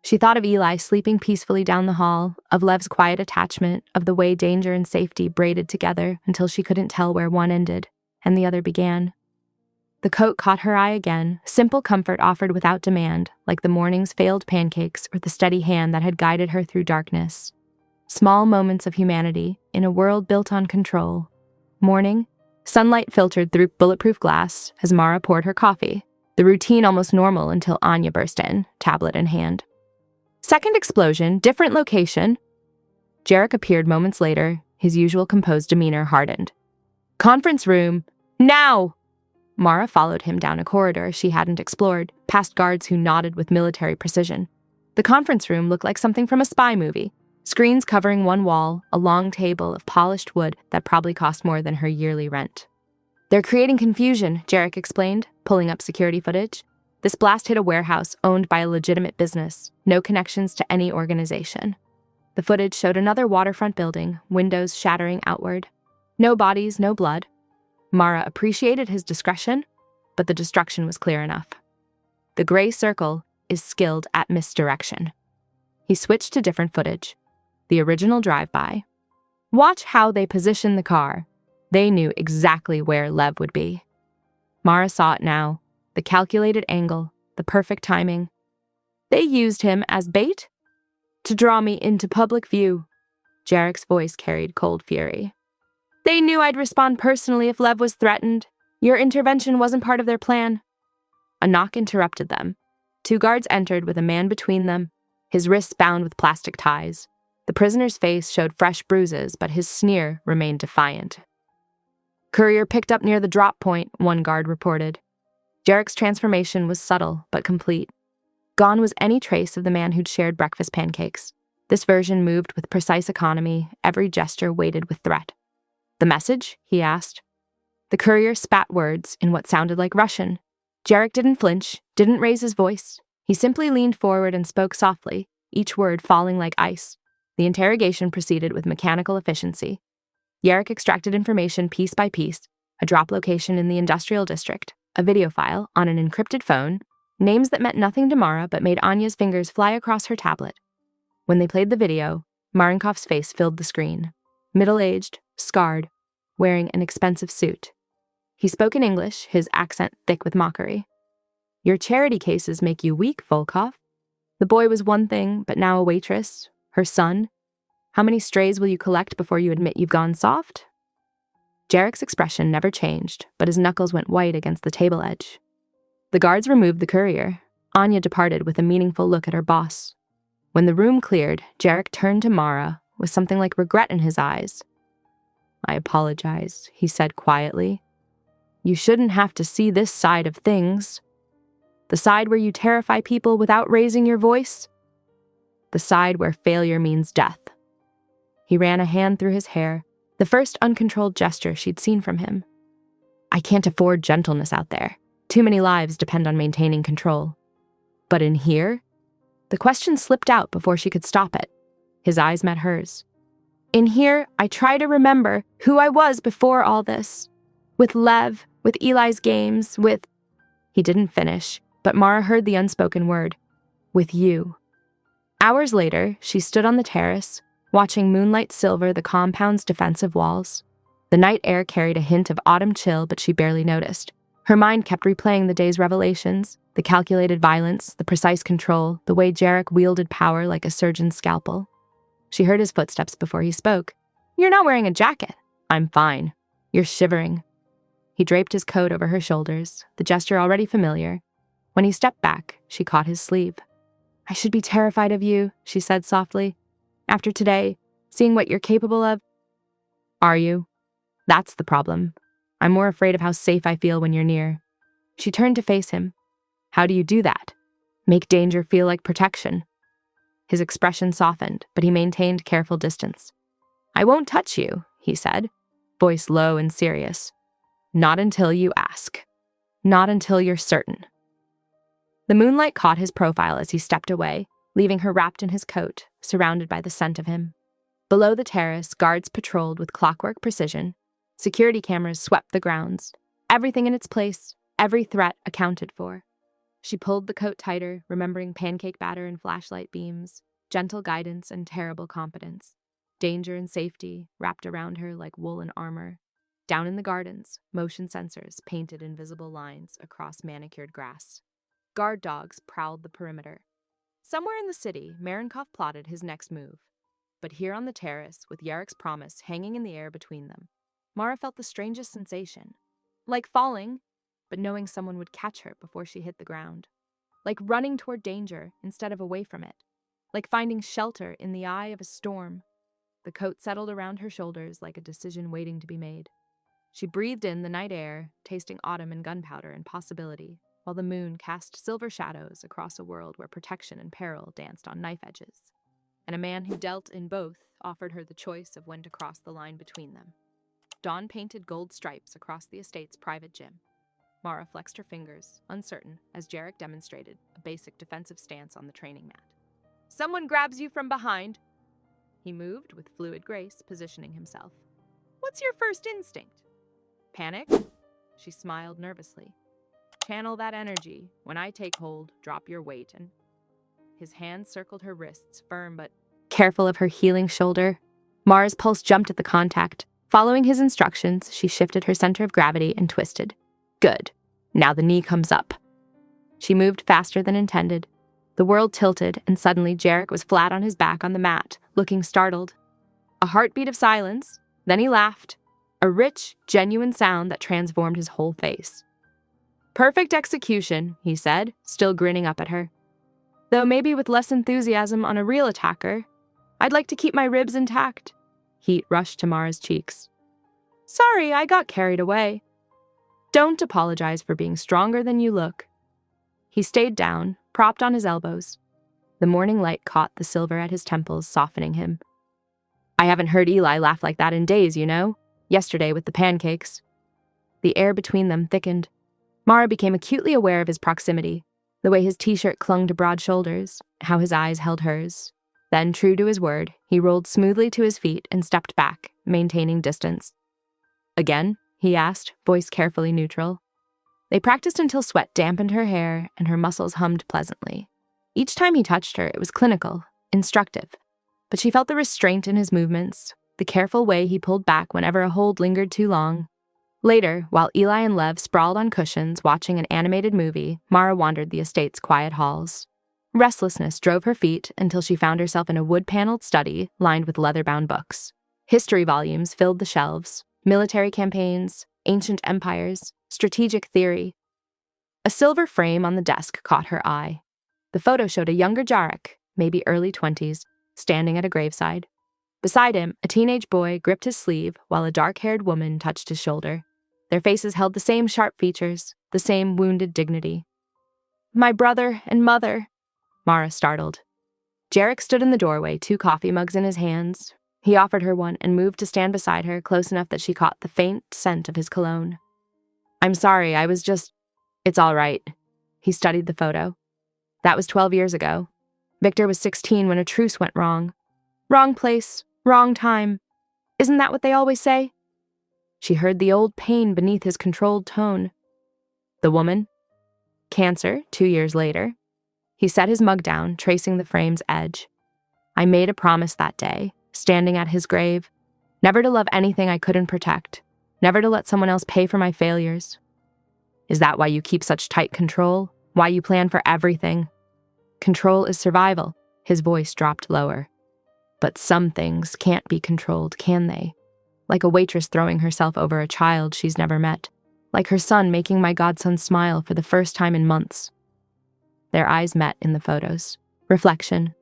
She thought of Eli sleeping peacefully down the hall, of Lev's quiet attachment, of the way danger and safety braided together until she couldn't tell where one ended and the other began. The coat caught her eye again, simple comfort offered without demand, like the morning's failed pancakes or the steady hand that had guided her through darkness. Small moments of humanity in a world built on control. Morning, sunlight filtered through bulletproof glass as Mara poured her coffee, the routine almost normal until Anya burst in, tablet in hand. Second explosion, different location. Jarek appeared moments later, his usual composed demeanor hardened. "Conference room, now!" Mara followed him down a corridor she hadn't explored, past guards who nodded with military precision. The conference room looked like something from a spy movie. Screens covering one wall, a long table of polished wood that probably cost more than her yearly rent. "They're creating confusion," Jarek explained, pulling up security footage. This blast hit a warehouse owned by a legitimate business, no connections to any organization. The footage showed another waterfront building, windows shattering outward. No bodies, no blood. Mara appreciated his discretion, but the destruction was clear enough. The gray circle is skilled at misdirection. He switched to different footage. The original drive-by. Watch how they position the car. They knew exactly where Lev would be. Mara saw it now. The calculated angle, the perfect timing. They used him as bait? To draw me into public view. Jarek's voice carried cold fury. They knew I'd respond personally if Lev was threatened. Your intervention wasn't part of their plan. A knock interrupted them. 2 guards entered with a man between them, his wrists bound with plastic ties. The prisoner's face showed fresh bruises, but his sneer remained defiant. Courier picked up near the drop point, one guard reported. Jarek's transformation was subtle but complete. Gone was any trace of the man who'd shared breakfast pancakes. This version moved with precise economy, every gesture weighted with threat. The message? He asked. The courier spat words in what sounded like Russian. Jarek didn't flinch, didn't raise his voice. He simply leaned forward and spoke softly, each word falling like ice. The interrogation proceeded with mechanical efficiency. Jarek extracted information piece by piece, a drop location in the industrial district, a video file on an encrypted phone, names that meant nothing to Mara but made Anya's fingers fly across her tablet. When they played the video, Marenkov's face filled the screen. Middle-aged, scarred, wearing an expensive suit. He spoke in English, his accent thick with mockery. Your charity cases make you weak, Volkov. The boy was one thing, but now a waitress. Her son. How many strays will you collect before you admit you've gone soft? Jarek's expression never changed, but his knuckles went white against the table edge. The guards removed the courier. Anya departed with a meaningful look at her boss. When the room cleared, Jarek turned to Mara with something like regret in his eyes. I apologize, he said quietly. You shouldn't have to see this side of things. The side where you terrify people without raising your voice. The side where failure means death. He ran a hand through his hair, the first uncontrolled gesture she'd seen from him. I can't afford gentleness out there. Too many lives depend on maintaining control. But in here? The question slipped out before she could stop it. His eyes met hers. In here, I try to remember who I was before all this. With Lev, with Eli's games, with... He didn't finish, but Mara heard the unspoken word. With you. Hours later, she stood on the terrace, watching moonlight silver the compound's defensive walls. The night air carried a hint of autumn chill, but she barely noticed. Her mind kept replaying the day's revelations, the calculated violence, the precise control, the way Jarek wielded power like a surgeon's scalpel. She heard his footsteps before he spoke. You're not wearing a jacket. I'm fine. You're shivering. He draped his coat over her shoulders, the gesture already familiar. When he stepped back, she caught his sleeve. I should be terrified of you, she said softly. After today, seeing what you're capable of. Are you? That's the problem. I'm more afraid of how safe I feel when you're near. She turned to face him. How do you do that? Make danger feel like protection. His expression softened, but he maintained careful distance. I won't touch you, he said, voice low and serious. Not until you ask. Not until you're certain. The moonlight caught his profile as he stepped away, leaving her wrapped in his coat, surrounded by the scent of him. Below the terrace, guards patrolled with clockwork precision. Security cameras swept the grounds. Everything in its place, every threat accounted for. She pulled the coat tighter, remembering pancake batter and flashlight beams, gentle guidance and terrible competence. Danger and safety wrapped around her like wool and armor. Down in the gardens, motion sensors painted invisible lines across manicured grass. Guard dogs prowled the perimeter. Somewhere in the city, Marenkov plotted his next move. But here on the terrace, with Yarek's promise hanging in the air between them, Mara felt the strangest sensation. Like falling, but knowing someone would catch her before she hit the ground. Like running toward danger instead of away from it. Like finding shelter in the eye of a storm. The coat settled around her shoulders like a decision waiting to be made. She breathed in the night air, tasting autumn and gunpowder and possibility, while the moon cast silver shadows across a world where protection and peril danced on knife edges. And a man who dealt in both offered her the choice of when to cross the line between them. Dawn painted gold stripes across the estate's private gym. Mara flexed her fingers, uncertain, as Jarek demonstrated a basic defensive stance on the training mat. Someone grabs you from behind. He moved with fluid grace, positioning himself. What's your first instinct? Panic? She smiled nervously. Channel that energy. When I take hold, drop your weight, and his hand circled her wrists, firm but careful of her healing shoulder. Mara's pulse jumped at the contact. Following his instructions, she shifted her center of gravity and twisted. Good. Now the knee comes up. She moved faster than intended. The world tilted, and suddenly Jarek was flat on his back on the mat, looking startled. A heartbeat of silence. Then he laughed. A rich, genuine sound that transformed his whole face. Perfect execution, he said, still grinning up at her. Though maybe with less enthusiasm on a real attacker. I'd like to keep my ribs intact. Heat rushed to Mara's cheeks. Sorry, I got carried away. Don't apologize for being stronger than you look. He stayed down, propped on his elbows. The morning light caught the silver at his temples, softening him. I haven't heard Eli laugh like that in days, you know? Yesterday with the pancakes. The air between them thickened. Mara became acutely aware of his proximity, the way his t-shirt clung to broad shoulders, how his eyes held hers. Then, true to his word, he rolled smoothly to his feet and stepped back, maintaining distance. Again? He asked, voice carefully neutral. They practiced until sweat dampened her hair and her muscles hummed pleasantly. Each time he touched her, it was clinical, instructive. But she felt the restraint in his movements, the careful way he pulled back whenever a hold lingered too long. Later, while Eli and Lev sprawled on cushions watching an animated movie, Mara wandered the estate's quiet halls. Restlessness drove her feet until she found herself in a wood-paneled study lined with leather-bound books. History volumes filled the shelves, military campaigns, ancient empires, strategic theory. A silver frame on the desk caught her eye. The photo showed a younger Jarek, maybe early 20s, standing at a graveside. Beside him, a teenage boy gripped his sleeve while a dark-haired woman touched his shoulder. Their faces held the same sharp features, the same wounded dignity. My brother and mother, Mara startled. Jarek stood in the doorway, 2 coffee mugs in his hands. He offered her one and moved to stand beside her, close enough that she caught the faint scent of his cologne. I'm sorry, I was just... It's all right. He studied the photo. That was 12 years ago. Victor was 16 when a truce went wrong. Wrong place, wrong time. Isn't that what they always say? She heard the old pain beneath his controlled tone. The woman? Cancer, 2 years later. He set his mug down, tracing the frame's edge. I made a promise that day, standing at his grave, never to love anything I couldn't protect, never to let someone else pay for my failures. Is that why you keep such tight control? Why you plan for everything? Control is survival. His voice dropped lower. But some things can't be controlled, can they? Like a waitress throwing herself over a child she's never met. Like her son making my godson smile for the first time in months. Their eyes met in the photos. Reflection.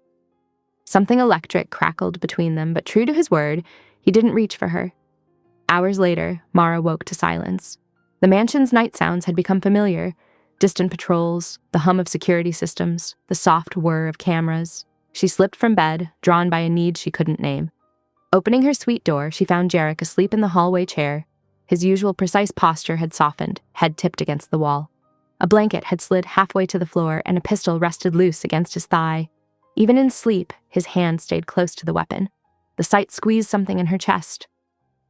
Something electric crackled between them, but true to his word, he didn't reach for her. Hours later, Mara woke to silence. The mansion's night sounds had become familiar. Distant patrols, the hum of security systems, the soft whir of cameras. She slipped from bed, drawn by a need she couldn't name. Opening her suite door, she found Jarek asleep in the hallway chair. His usual precise posture had softened, head tipped against the wall. A blanket had slid halfway to the floor, and a pistol rested loose against his thigh. Even in sleep, his hand stayed close to the weapon. The sight squeezed something in her chest.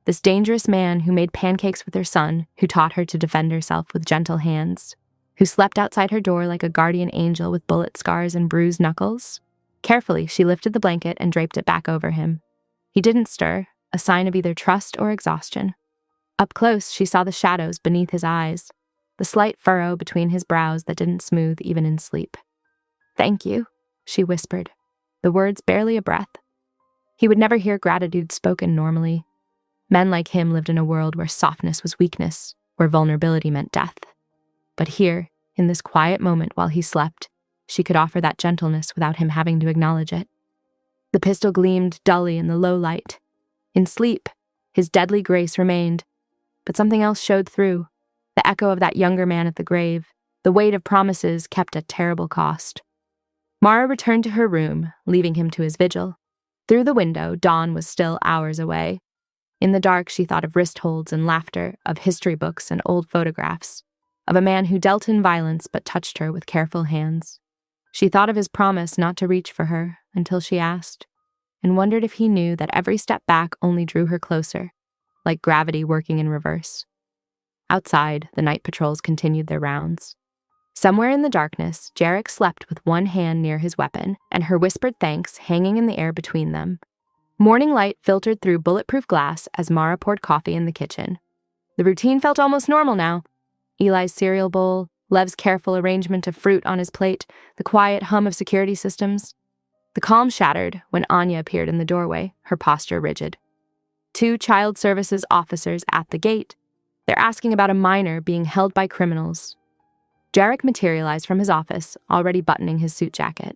This dangerous man who made pancakes with her son, who taught her to defend herself with gentle hands, who slept outside her door like a guardian angel with bullet scars and bruised knuckles. Carefully, she lifted the blanket and draped it back over him. He didn't stir, a sign of either trust or exhaustion. Up close, she saw the shadows beneath his eyes, the slight furrow between his brows that didn't smooth even in sleep. Thank you, she whispered, the words barely a breath. He would never hear gratitude spoken normally. Men like him lived in a world where softness was weakness, where vulnerability meant death. But here, in this quiet moment while he slept, she could offer that gentleness without him having to acknowledge it. The pistol gleamed dully in the low light. In sleep, his deadly grace remained. But something else showed through. The echo of that younger man at the grave, the weight of promises kept at terrible cost. Mara returned to her room, leaving him to his vigil. Through the window, dawn was still hours away. In the dark, she thought of wrist holds and laughter, of history books and old photographs, of a man who dealt in violence but touched her with careful hands. She thought of his promise not to reach for her until she asked, and wondered if he knew that every step back only drew her closer, like gravity working in reverse. Outside, the night patrols continued their rounds. Somewhere in the darkness, Jarek slept with one hand near his weapon and her whispered thanks hanging in the air between them. Morning light filtered through bulletproof glass as Mara poured coffee in the kitchen. The routine felt almost normal now. Eli's cereal bowl, Lev's careful arrangement of fruit on his plate, the quiet hum of security systems. The calm shattered when Anya appeared in the doorway, her posture rigid. 2 child services officers at the gate. They're asking about a minor being held by criminals. Jarek materialized from his office, already buttoning his suit jacket.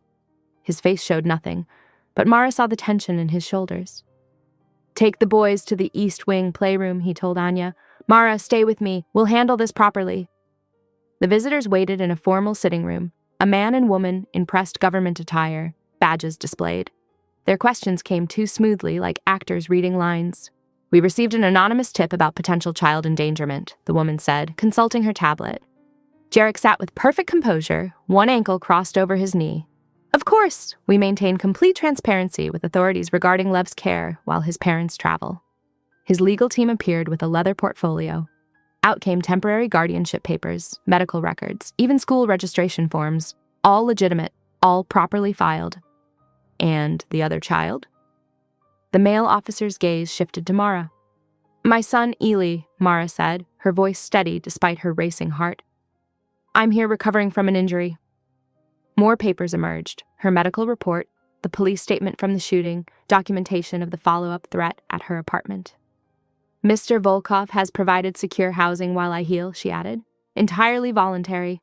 His face showed nothing, but Mara saw the tension in his shoulders. "Take the boys to the East Wing playroom," he told Anya. "Mara, stay with me. We'll handle this properly." The visitors waited in a formal sitting room, a man and woman in pressed government attire, badges displayed. Their questions came too smoothly, like actors reading lines. "We received an anonymous tip about potential child endangerment," the woman said, consulting her tablet. Jarek sat with perfect composure, one ankle crossed over his knee. "Of course, we maintain complete transparency with authorities regarding Lev's care while his parents travel." His legal team appeared with a leather portfolio. Out came temporary guardianship papers, medical records, even school registration forms, all legitimate, all properly filed. "And the other child?" The male officer's gaze shifted to Mara. "My son, Eli," Mara said, her voice steady despite her racing heart. "I'm here recovering from an injury." More papers emerged, her medical report, the police statement from the shooting, documentation of the follow-up threat at her apartment. "Mr. Volkov has provided secure housing while I heal," she added. "Entirely voluntary."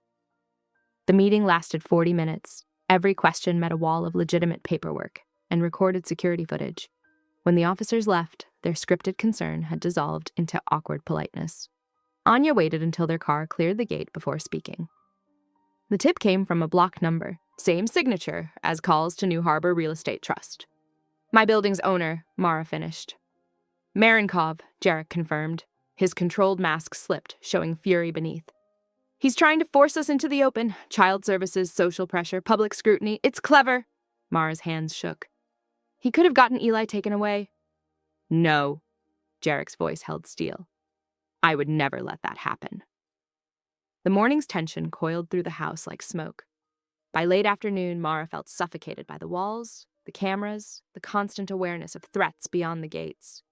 The meeting lasted 40 minutes. Every question met a wall of legitimate paperwork and recorded security footage. When the officers left, their scripted concern had dissolved into awkward politeness. Anya waited until their car cleared the gate before speaking. The tip came from a block number, same signature as calls to New Harbor Real Estate Trust. "My building's owner," Mara finished. "Marenkov," Jarek confirmed. His controlled mask slipped, showing fury beneath. "He's trying to force us into the open. Child services, social pressure, public scrutiny. It's clever." Mara's hands shook. "He could have gotten Eli taken away." "No." Jarek's voice held steel. "I would never let that happen." The morning's tension coiled through the house like smoke. By late afternoon, Mara felt suffocated by the walls, the cameras, the constant awareness of threats beyond the gates.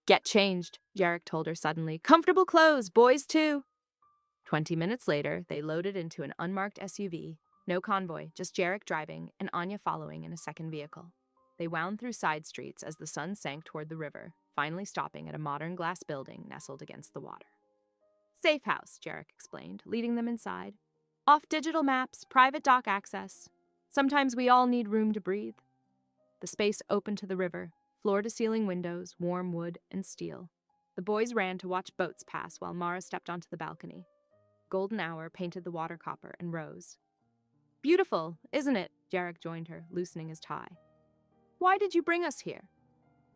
"Get changed," Jarek told her suddenly. "Comfortable clothes, boys too." 20 minutes later, they loaded into an unmarked SUV. No convoy, just Jarek driving and Anya following in a second vehicle. They wound through side streets as the sun sank toward the river, finally stopping at a modern glass building nestled against the water. "Safe house," Jarek explained, leading them inside. "Off digital maps, private dock access. Sometimes we all need room to breathe." The space opened to the river, floor-to-ceiling windows, warm wood and steel. The boys ran to watch boats pass while Mara stepped onto the balcony. Golden hour painted the water copper and rose. "Beautiful, isn't it?" Jarek joined her, loosening his tie. "Why did you bring us here?"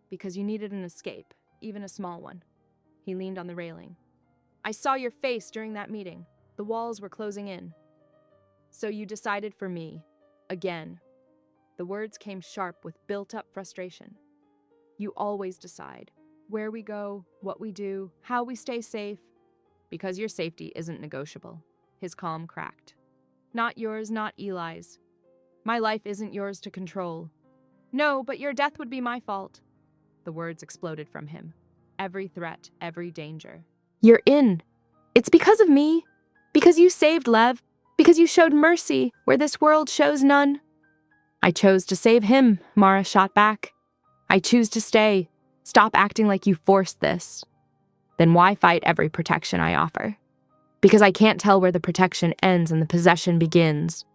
"Because you needed an escape, even a small one." He leaned on the railing. "I saw your face during that meeting. The walls were closing in." "So you decided for me. Again." The words came sharp with built-up frustration. "You always decide. Where we go, what we do, how we stay safe." "Because your safety isn't negotiable." His calm cracked. "Not yours, not Eli's. My life isn't yours to control." "No, but your death would be my fault." The words exploded from him. Every threat, every danger. "You're in. It's because of me. Because you saved Lev. Because you showed mercy where this world shows none." "I chose to save him," Mara shot back. "I choose to stay. Stop acting like you forced this." "Then why fight every protection I offer?" "Because I can't tell where the protection ends and the possession begins."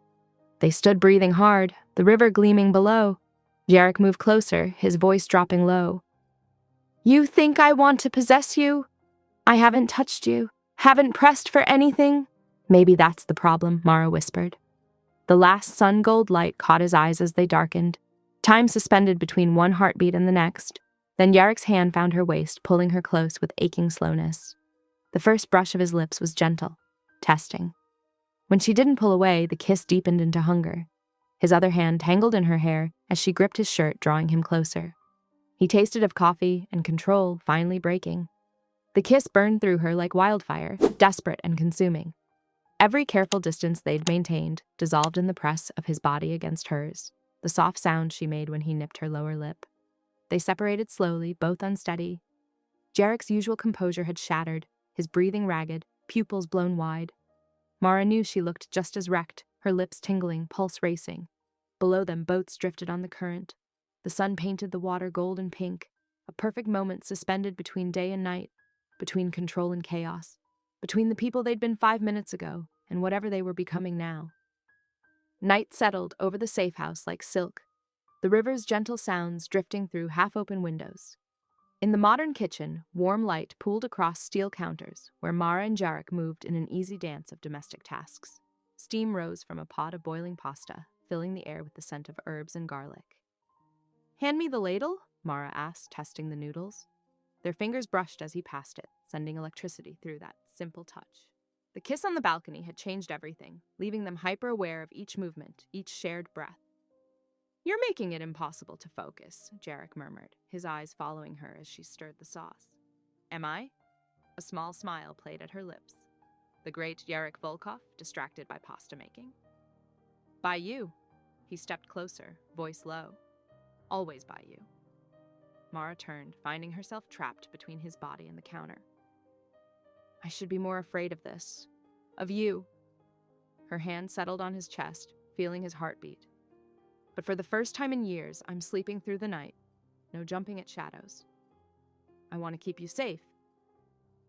They stood breathing hard, the river gleaming below. Jarek moved closer, his voice dropping low. "You think I want to possess you?" I haven't touched you, haven't pressed for anything. Maybe that's the problem, Mara whispered. The last sun-gold light caught his eyes as they darkened, time suspended between one heartbeat and the next. Then Yarek's hand found her waist, pulling her close with aching slowness. The first brush of his lips was gentle, testing. When she didn't pull away, the kiss deepened into hunger. His other hand tangled in her hair as she gripped his shirt, drawing him closer. He tasted of coffee and control finally breaking. The kiss burned through her like wildfire, desperate and consuming. Every careful distance they'd maintained dissolved in the press of his body against hers, the soft sound she made when he nipped her lower lip. They separated slowly, both unsteady. Jarek's usual composure had shattered, his breathing ragged, pupils blown wide. Mara knew she looked just as wrecked, her lips tingling, pulse racing. Below them, boats drifted on the current. The sun painted the water gold and pink, a perfect moment suspended between day and night, between control and chaos, between the people they'd been 5 minutes ago and whatever they were becoming now. Night settled over the safe house like silk, the river's gentle sounds drifting through half-open windows. In the modern kitchen, warm light pooled across steel counters where Mara and Jarek moved in an easy dance of domestic tasks. Steam rose from a pot of boiling pasta, filling the air with the scent of herbs and garlic. "Hand me the ladle?" Mara asked, testing the noodles. Their fingers brushed as he passed it, sending electricity through that simple touch. The kiss on the balcony had changed everything, leaving them hyper-aware of each movement, each shared breath. "You're making it impossible to focus," Jarek murmured, his eyes following her as she stirred the sauce. "Am I?" A small smile played at her lips. The great Jarek Volkov, distracted by pasta making. "By you." He stepped closer, voice low. "Always by you." Mara turned, finding herself trapped between his body and the counter. "I should be more afraid of this. Of you." Her hand settled on his chest, feeling his heartbeat. "But for the first time in years, I'm sleeping through the night. No jumping at shadows. I want to keep you safe."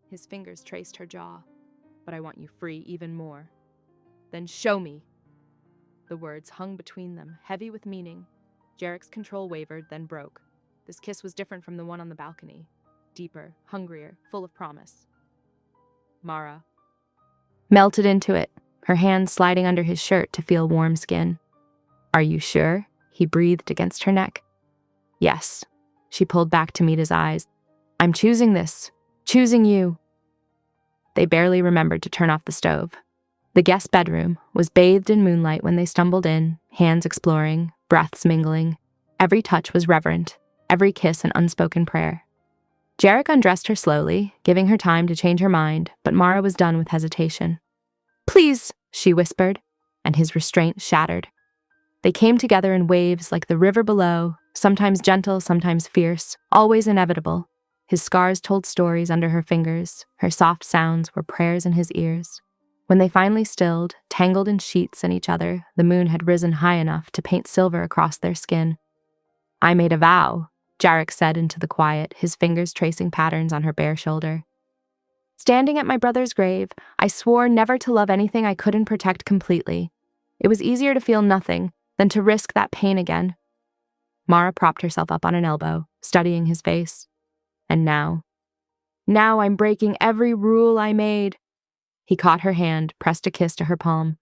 His fingers traced her jaw. "But I want you free even more." "Then show me." The words hung between them, heavy with meaning. Jarek's control wavered, then broke. This kiss was different from the one on the balcony. Deeper, hungrier, full of promise. Mara melted into it, her hands sliding under his shirt to feel warm skin. "Are you sure?" He breathed against her neck. "Yes." She pulled back to meet his eyes. "I'm choosing this. Choosing you." They barely remembered to turn off the stove. The guest bedroom was bathed in moonlight when they stumbled in, hands exploring, breaths mingling. Every touch was reverent, every kiss an unspoken prayer. Jarek undressed her slowly, giving her time to change her mind, but Mara was done with hesitation. "Please," she whispered, and his restraint shattered. They came together in waves like the river below, sometimes gentle, sometimes fierce, always inevitable. His scars told stories under her fingers, her soft sounds were prayers in his ears. When they finally stilled, tangled in sheets and each other, the moon had risen high enough to paint silver across their skin. "I made a vow," Jarek said into the quiet, his fingers tracing patterns on her bare shoulder. "Standing at my brother's grave, I swore never to love anything I couldn't protect completely. It was easier to feel nothing than to risk that pain again." Mara propped herself up on an elbow, studying his face. "And now I'm breaking every rule I made." He caught her hand, pressed a kiss to her palm.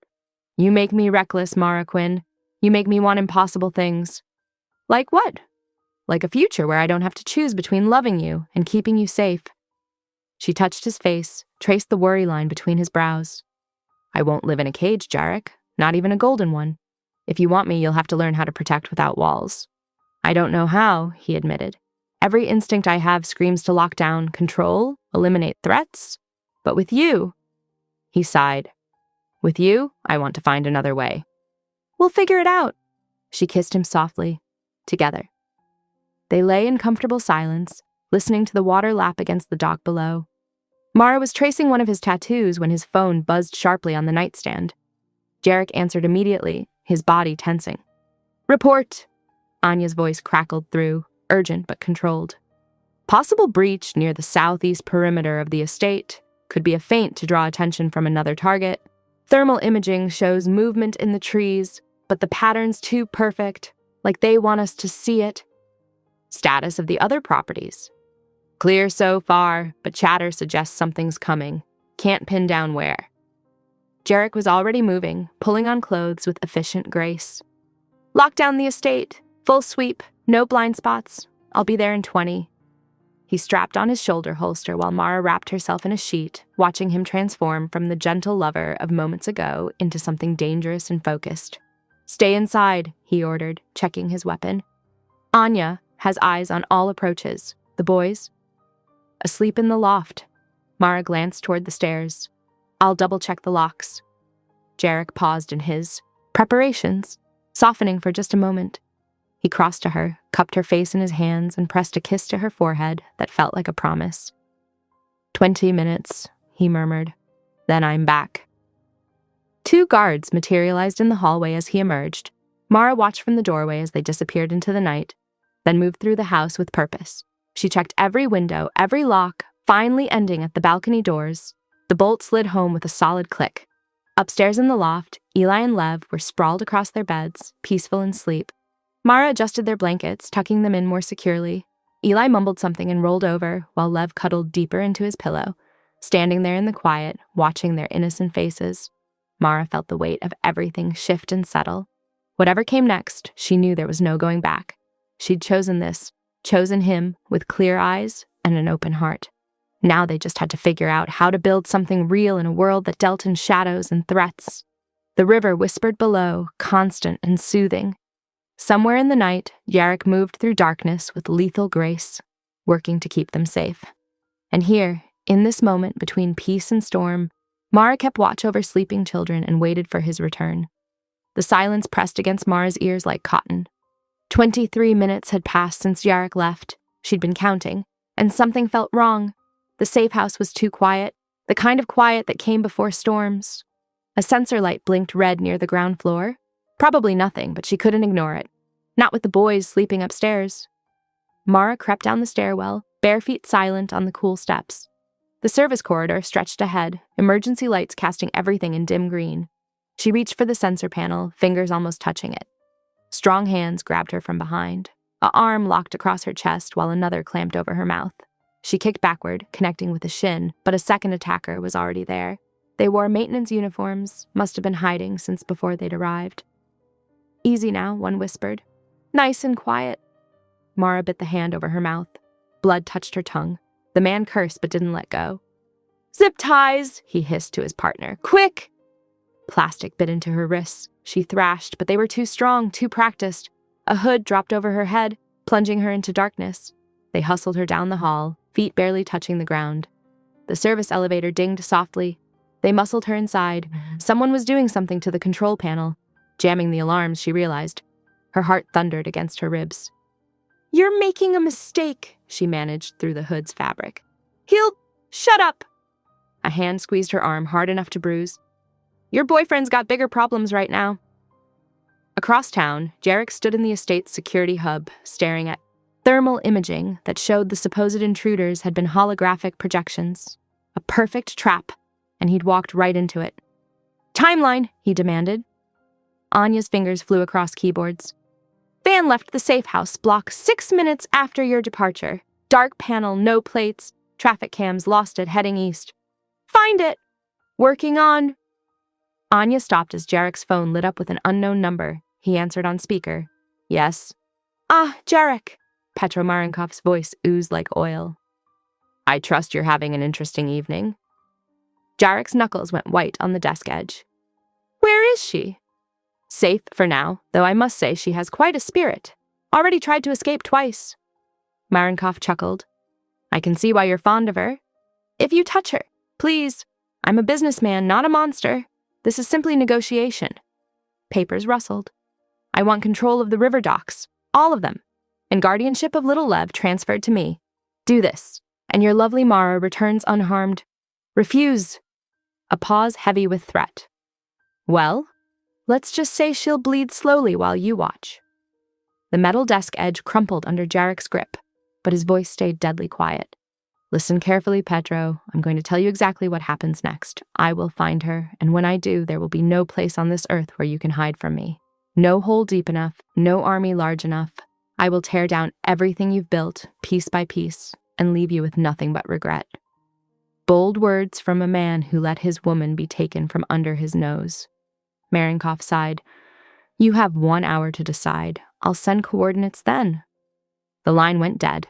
"You make me reckless, Mara Quinn. You make me want impossible things." "Like what?" "Like a future where I don't have to choose between loving you and keeping you safe." She touched his face, traced the worry line between his brows. "I won't live in a cage, Jarek, not even a golden one. If you want me, you'll have to learn how to protect without walls." "I don't know how," he admitted. "Every instinct I have screams to lock down, control, eliminate threats. But with you," he sighed. "With you, I want to find another way." "We'll figure it out." She kissed him softly. Together. They lay in comfortable silence, listening to the water lap against the dock below. Mara was tracing one of his tattoos when his phone buzzed sharply on the nightstand. Jarek answered immediately, his body tensing. "Report!" Anya's voice crackled through, urgent but controlled. "Possible breach near the southeast perimeter of the estate. Could be a feint to draw attention from another target. Thermal imaging shows movement in the trees, but the pattern's too perfect, like they want us to see it." "Status of the other properties?" Clear so far, but chatter suggests something's coming. Can't pin down where. Jarek was already moving, pulling on clothes with efficient grace. Lock down the estate. Full sweep. No blind spots. I'll be there in 20. He strapped on his shoulder holster while Mara wrapped herself in a sheet, watching him transform from the gentle lover of moments ago into something dangerous and focused. Stay inside, he ordered, checking his weapon. Anya has eyes on all approaches. The boys? Asleep in the loft. Mara glanced toward the stairs. I'll double-check the locks. Jarek paused in his preparations, softening for just a moment. He crossed to her, cupped her face in his hands, and pressed a kiss to her forehead that felt like a promise. 20 minutes, he murmured. Then I'm back. 2 guards materialized in the hallway as he emerged. Mara watched from the doorway as they disappeared into the night, then moved through the house with purpose. She checked every window, every lock, finally ending at the balcony doors. The bolt slid home with a solid click. Upstairs in the loft, Eli and Lev were sprawled across their beds, peaceful in sleep. Mara adjusted their blankets, tucking them in more securely. Eli mumbled something and rolled over, while Lev cuddled deeper into his pillow, standing there in the quiet, watching their innocent faces. Mara felt the weight of everything shift and settle. Whatever came next, she knew there was no going back. She'd chosen this, chosen him, with clear eyes and an open heart. Now they just had to figure out how to build something real in a world that dealt in shadows and threats. The river whispered below, constant and soothing. Somewhere in the night, Jarek moved through darkness with lethal grace, working to keep them safe. And here, in this moment between peace and storm, Mara kept watch over sleeping children and waited for his return. The silence pressed against Mara's ears like cotton. 23 minutes had passed since Jarek left. She'd been counting, and something felt wrong. The safe house was too quiet, the kind of quiet that came before storms. A sensor light blinked red near the ground floor. Probably nothing, but she couldn't ignore it. Not with the boys sleeping upstairs. Mara crept down the stairwell, bare feet silent on the cool steps. The service corridor stretched ahead, emergency lights casting everything in dim green. She reached for the sensor panel, fingers almost touching it. Strong hands grabbed her from behind. An arm locked across her chest while another clamped over her mouth. She kicked backward, connecting with a shin, but a second attacker was already there. They wore maintenance uniforms, must have been hiding since before they'd arrived. Easy now, one whispered. Nice and quiet. Mara bit the hand over her mouth. Blood touched her tongue. The man cursed but didn't let go. Zip ties, he hissed to his partner. Quick! Plastic bit into her wrists. She thrashed, but they were too strong, too practiced. A hood dropped over her head, plunging her into darkness. They hustled her down the hall, feet barely touching the ground. The service elevator dinged softly. They muscled her inside. Someone was doing something to the control panel. Jamming the alarms, she realized. Her heart thundered against her ribs. You're making a mistake, she managed through the hood's fabric. Shut up! A hand squeezed her arm hard enough to bruise. Your boyfriend's got bigger problems right now. Across town, Jarek stood in the estate's security hub, staring at thermal imaging that showed the supposed intruders had been holographic projections. A perfect trap, and he'd walked right into it. Timeline, he demanded. Anya's fingers flew across keyboards. Van left the safe house block 6 minutes after your departure. Dark panel, no plates. Traffic cams lost it heading east. Find it! Working on... Anya stopped as Jarek's phone lit up with an unknown number. He answered on speaker. Yes. Ah, Jarek. Petro Marenkov's voice oozed like oil. I trust you're having an interesting evening. Jarek's knuckles went white on the desk edge. Where is she? Safe for now, though I must say she has quite a spirit. Already tried to escape twice. Marenkov chuckled. I can see why you're fond of her. If you touch her, please. I'm a businessman, not a monster. This is simply negotiation. Papers rustled. I want control of the river docks, all of them, and guardianship of little Lev transferred to me. Do this, and your lovely Mara returns unharmed. Refuse. A pause heavy with threat. Well, let's just say she'll bleed slowly while you watch. The metal desk edge crumpled under Jarek's grip, but his voice stayed deadly quiet. Listen carefully, Petro. I'm going to tell you exactly what happens next. I will find her, and when I do, there will be no place on this earth where you can hide from me. No hole deep enough, no army large enough. I will tear down everything you've built, piece by piece, and leave you with nothing but regret. Bold words from a man who let his woman be taken from under his nose. Marenkov sighed. You have 1 hour to decide. I'll send coordinates then. The line went dead.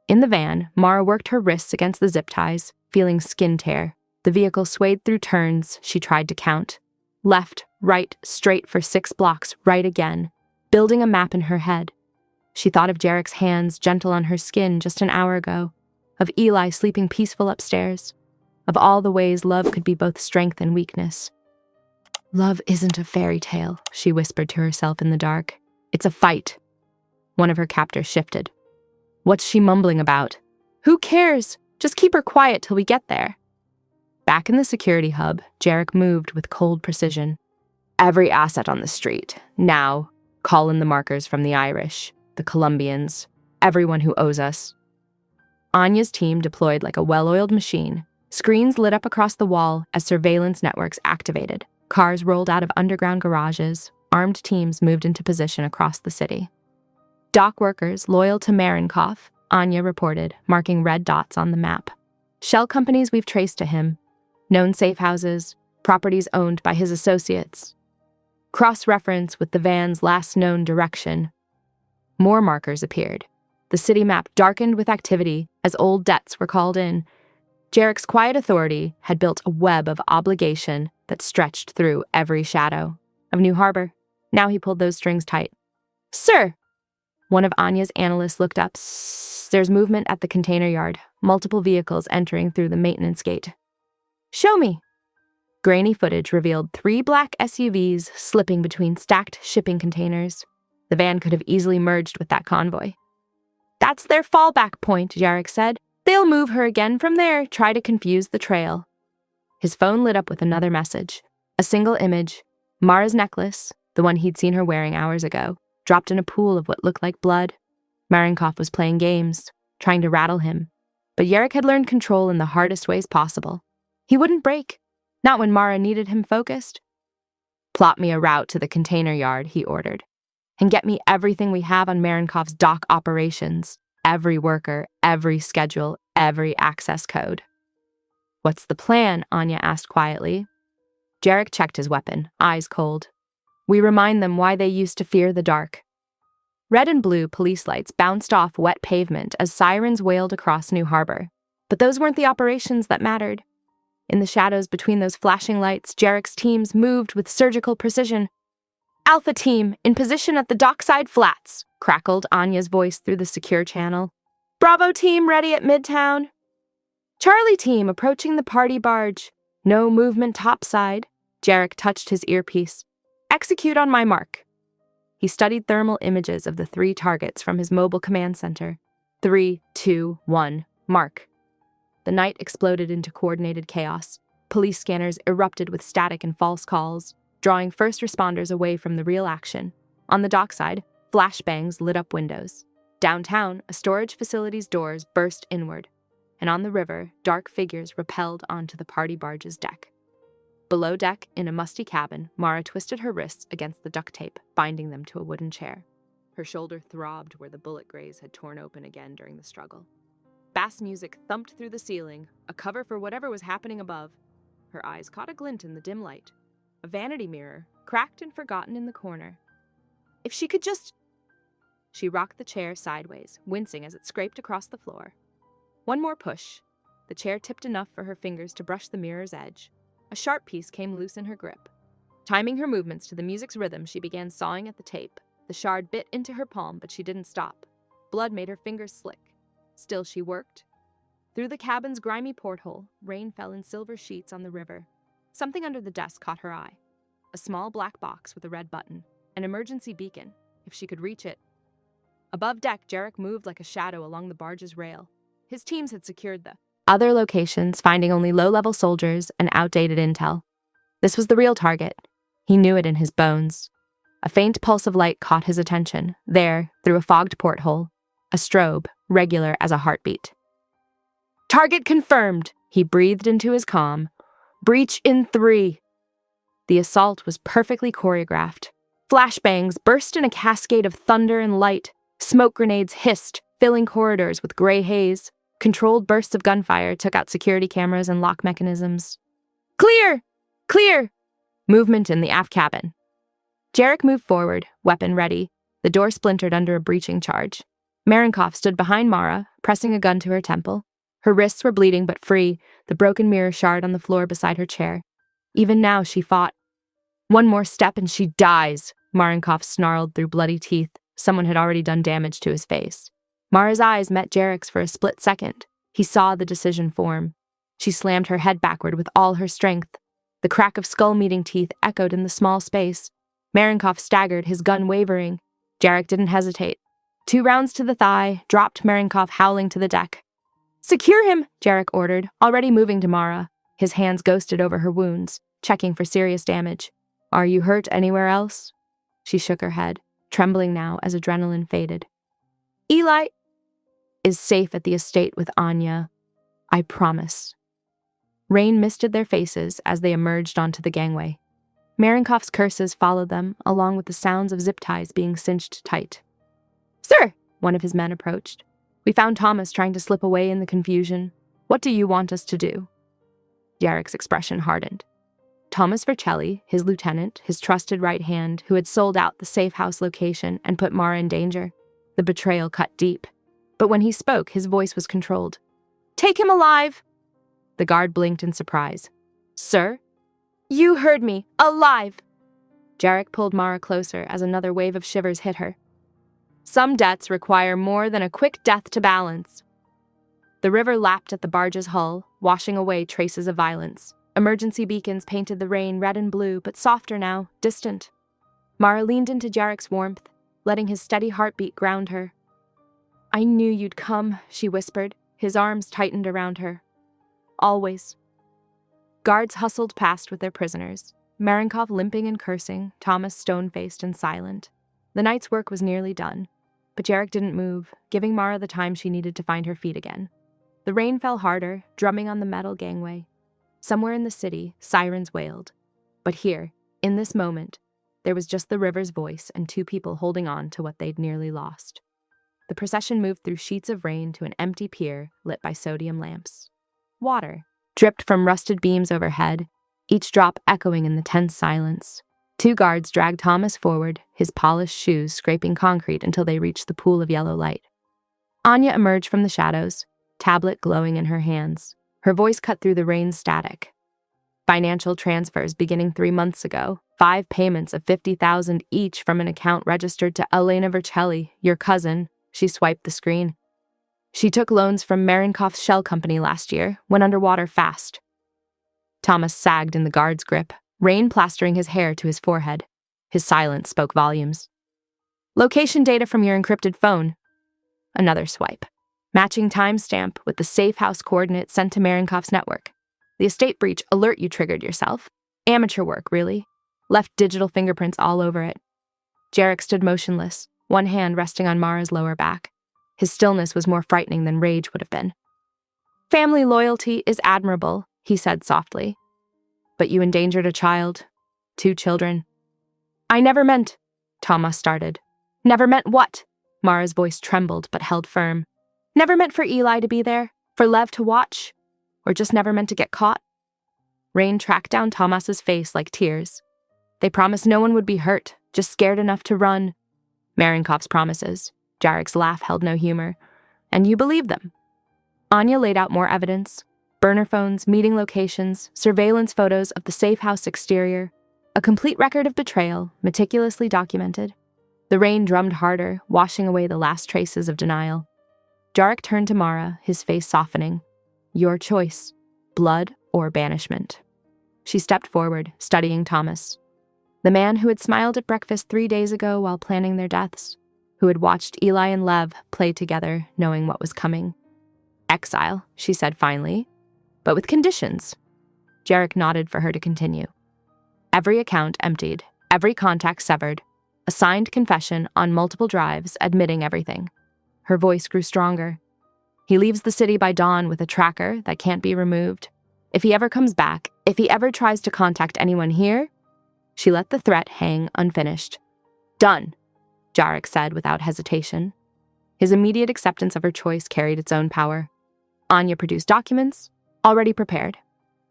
In the van, Mara worked her wrists against the zip ties, feeling skin tear. The vehicle swayed through turns she tried to count. Left, right, straight for 6 blocks, right again, building a map in her head. She thought of Jarek's hands gentle on her skin just an hour ago, of Eli sleeping peaceful upstairs, of all the ways love could be both strength and weakness. Love isn't a fairy tale, she whispered to herself in the dark. It's a fight. One of her captors shifted. What's she mumbling about? Who cares? Just keep her quiet till we get there. Back in the security hub, Jarek moved with cold precision. Every asset on the street. Now, call in the markers from the Irish, the Colombians, everyone who owes us. Anya's team deployed like a well-oiled machine. Screens lit up across the wall as surveillance networks activated. Cars rolled out of underground garages. Armed teams moved into position across the city. Dock workers loyal to Marenkov, Anya reported, marking red dots on the map. Shell companies we've traced to him. Known safe houses, properties owned by his associates. Cross-reference with the van's last known direction. More markers appeared. The city map darkened with activity as old debts were called in. Jarek's quiet authority had built a web of obligation that stretched through every shadow. Of New Harbor, now he pulled those strings tight. Sir! One of Anya's analysts looked up. There's movement at the container yard, multiple vehicles entering through the maintenance gate. Show me! Grainy footage revealed 3 black SUVs slipping between stacked shipping containers. The van could have easily merged with that convoy. That's their fallback point, Jarek said. They'll move her again from there, try to confuse the trail. His phone lit up with another message. A single image. Mara's necklace, the one he'd seen her wearing hours ago, dropped in a pool of what looked like blood. Marenkov was playing games, trying to rattle him. But Jarek had learned control in the hardest ways possible. He wouldn't break, not when Mara needed him focused. Plot me a route to the container yard, he ordered. And get me everything we have on Marenkov's dock operations. Every worker, every schedule, every access code. What's the plan? Anya asked quietly. Jarek checked his weapon, eyes cold. We remind them why they used to fear the dark. Red and blue police lights bounced off wet pavement as sirens wailed across New Harbor. But those weren't the operations that mattered. In the shadows between those flashing lights, Jarek's teams moved with surgical precision. Alpha team, in position at the dockside flats, crackled Anya's voice through the secure channel. Bravo team ready at Midtown. Charlie team approaching the party barge. No movement topside. Jarek touched his earpiece. Execute on my mark. He studied thermal images of the 3 targets from his mobile command center. 3, 2, 1, mark. The night exploded into coordinated chaos. Police scanners erupted with static and false calls, drawing first responders away from the real action. On the dockside, flashbangs lit up windows. Downtown, a storage facility's doors burst inward. And on the river, dark figures rappelled onto the party barge's deck. Below deck, in a musty cabin, Mara twisted her wrists against the duct tape, binding them to a wooden chair. Her shoulder throbbed where the bullet graze had torn open again during the struggle. Bass music thumped through the ceiling, a cover for whatever was happening above. Her eyes caught a glint in the dim light. A vanity mirror, cracked and forgotten in the corner. If she could just... She rocked the chair sideways, wincing as it scraped across the floor. One more push. The chair tipped enough for her fingers to brush the mirror's edge. A sharp piece came loose in her grip. Timing her movements to the music's rhythm, she began sawing at the tape. The shard bit into her palm, but she didn't stop. Blood made her fingers slick. Still she worked. Through the cabin's grimy porthole, rain fell in silver sheets on the river. Something under the desk caught her eye. A small black box with a red button. An emergency beacon, if she could reach it. Above deck, Jarek moved like a shadow along the barge's rail. His teams had secured the other locations, finding only low-level soldiers and outdated intel. This was the real target. He knew it in his bones. A faint pulse of light caught his attention. There, through a fogged porthole, a strobe, regular as a heartbeat. Target confirmed, he breathed into his comm. Breach in 3. The assault was perfectly choreographed. Flashbangs burst in a cascade of thunder and light. Smoke grenades hissed, filling corridors with gray haze. Controlled bursts of gunfire took out security cameras and lock mechanisms. Clear! Clear! Movement in the aft cabin. Jarek moved forward, weapon ready. The door splintered under a breaching charge. Marenkov stood behind Mara, pressing a gun to her temple. Her wrists were bleeding but free, the broken mirror shard on the floor beside her chair. Even now, she fought. One more step and she dies, Marenkov snarled through bloody teeth. Someone had already done damage to his face. Mara's eyes met Jarek's for a split second. He saw the decision form. She slammed her head backward with all her strength. The crack of skull-meeting teeth echoed in the small space. Marenkov staggered, his gun wavering. Jarek didn't hesitate. 2 rounds to the thigh, dropped Marenkov howling to the deck. Secure him, Jarek ordered, already moving to Mara. His hands ghosted over her wounds, checking for serious damage. Are you hurt anywhere else? She shook her head, trembling now as adrenaline faded. Eli is safe at the estate with Anya. I promise. Rain misted their faces as they emerged onto the gangway. Marenkov's curses followed them, along with the sounds of zip ties being cinched tight. Sir, one of his men approached. We found Thomas trying to slip away in the confusion. What do you want us to do? Jarek's expression hardened. Thomas Vercelli, his lieutenant, his trusted right hand, who had sold out the safe house location and put Mara in danger. The betrayal cut deep. But when he spoke, his voice was controlled. Take him alive! The guard blinked in surprise. Sir? You heard me. Alive! Jarek pulled Mara closer as another wave of shivers hit her. Some debts require more than a quick death to balance. The river lapped at the barge's hull, washing away traces of violence. Emergency beacons painted the rain red and blue, but softer now, distant. Mara leaned into Jarek's warmth, letting his steady heartbeat ground her. I knew you'd come, she whispered, his arms tightened around her. Always. Guards hustled past with their prisoners, Marenkov limping and cursing, Thomas stone-faced and silent. The night's work was nearly done, but Jarek didn't move, giving Mara the time she needed to find her feet again. The rain fell harder, drumming on the metal gangway. Somewhere in the city, sirens wailed. But here, in this moment, there was just the river's voice and 2 people holding on to what they'd nearly lost. The procession moved through sheets of rain to an empty pier lit by sodium lamps. Water dripped from rusted beams overhead, each drop echoing in the tense silence. 2 guards dragged Thomas forward, his polished shoes scraping concrete until they reached the pool of yellow light. Anya emerged from the shadows, tablet glowing in her hands. Her voice cut through the rain's static. Financial transfers beginning 3 months ago, 5 payments of $50,000 each from an account registered to Elena Vercelli, your cousin. She swiped the screen. She took loans from Marenkov's shell company last year, went underwater fast. Thomas sagged in the guard's grip, rain plastering his hair to his forehead. His silence spoke volumes. Location data from your encrypted phone. Another swipe. Matching timestamp with the safe house coordinates sent to Marenkov's network. The estate breach alert you triggered yourself. Amateur work, really. Left digital fingerprints all over it. Jarek stood motionless, one hand resting on Mara's lower back. His stillness was more frightening than rage would have been. Family loyalty is admirable, he said softly. But you endangered a child. 2 children. I never meant, Thomas started. Never meant what? Mara's voice trembled but held firm. Never meant for Eli to be there, for Lev to watch, or just never meant to get caught? Rain tracked down Thomas's face like tears. They promised no one would be hurt, just scared enough to run. Marenkov's promises. Jarek's laugh held no humor. And you believed them. Anya laid out more evidence. Burner phones, meeting locations, surveillance photos of the safe house exterior. A complete record of betrayal, meticulously documented. The rain drummed harder, washing away the last traces of denial. Jarek turned to Mara, his face softening. Your choice, blood or banishment. She stepped forward, studying Thomas. The man who had smiled at breakfast 3 days ago while planning their deaths, who had watched Eli and Lev play together, knowing what was coming. Exile, she said finally, but with conditions. Jarek nodded for her to continue. Every account emptied, every contact severed, a signed confession on multiple drives admitting everything. Her voice grew stronger. He leaves the city by dawn with a tracker that can't be removed. If he ever comes back, if he ever tries to contact anyone here, she let the threat hang unfinished. Done, Jarek said without hesitation. His immediate acceptance of her choice carried its own power. Anya produced documents, already prepared.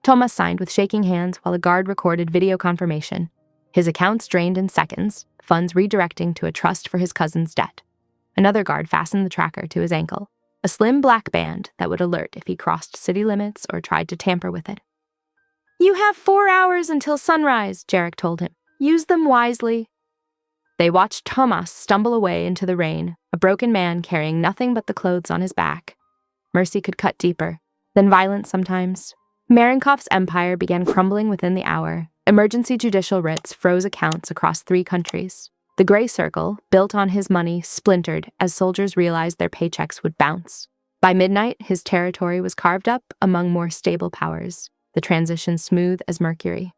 Thomas signed with shaking hands while a guard recorded video confirmation. His accounts drained in seconds, funds redirecting to a trust for his cousin's debt. Another guard fastened the tracker to his ankle, a slim black band that would alert if he crossed city limits or tried to tamper with it. "You have 4 hours until sunrise," Jarek told him. "Use them wisely." They watched Thomas stumble away into the rain, a broken man carrying nothing but the clothes on his back. Mercy could cut deeper, then violence sometimes. Marenkov's empire began crumbling within the hour. Emergency judicial writs froze accounts across 3 countries. The Gray Circle, built on his money, splintered as soldiers realized their paychecks would bounce. By midnight, his territory was carved up among more stable powers, the transition smooth as mercury.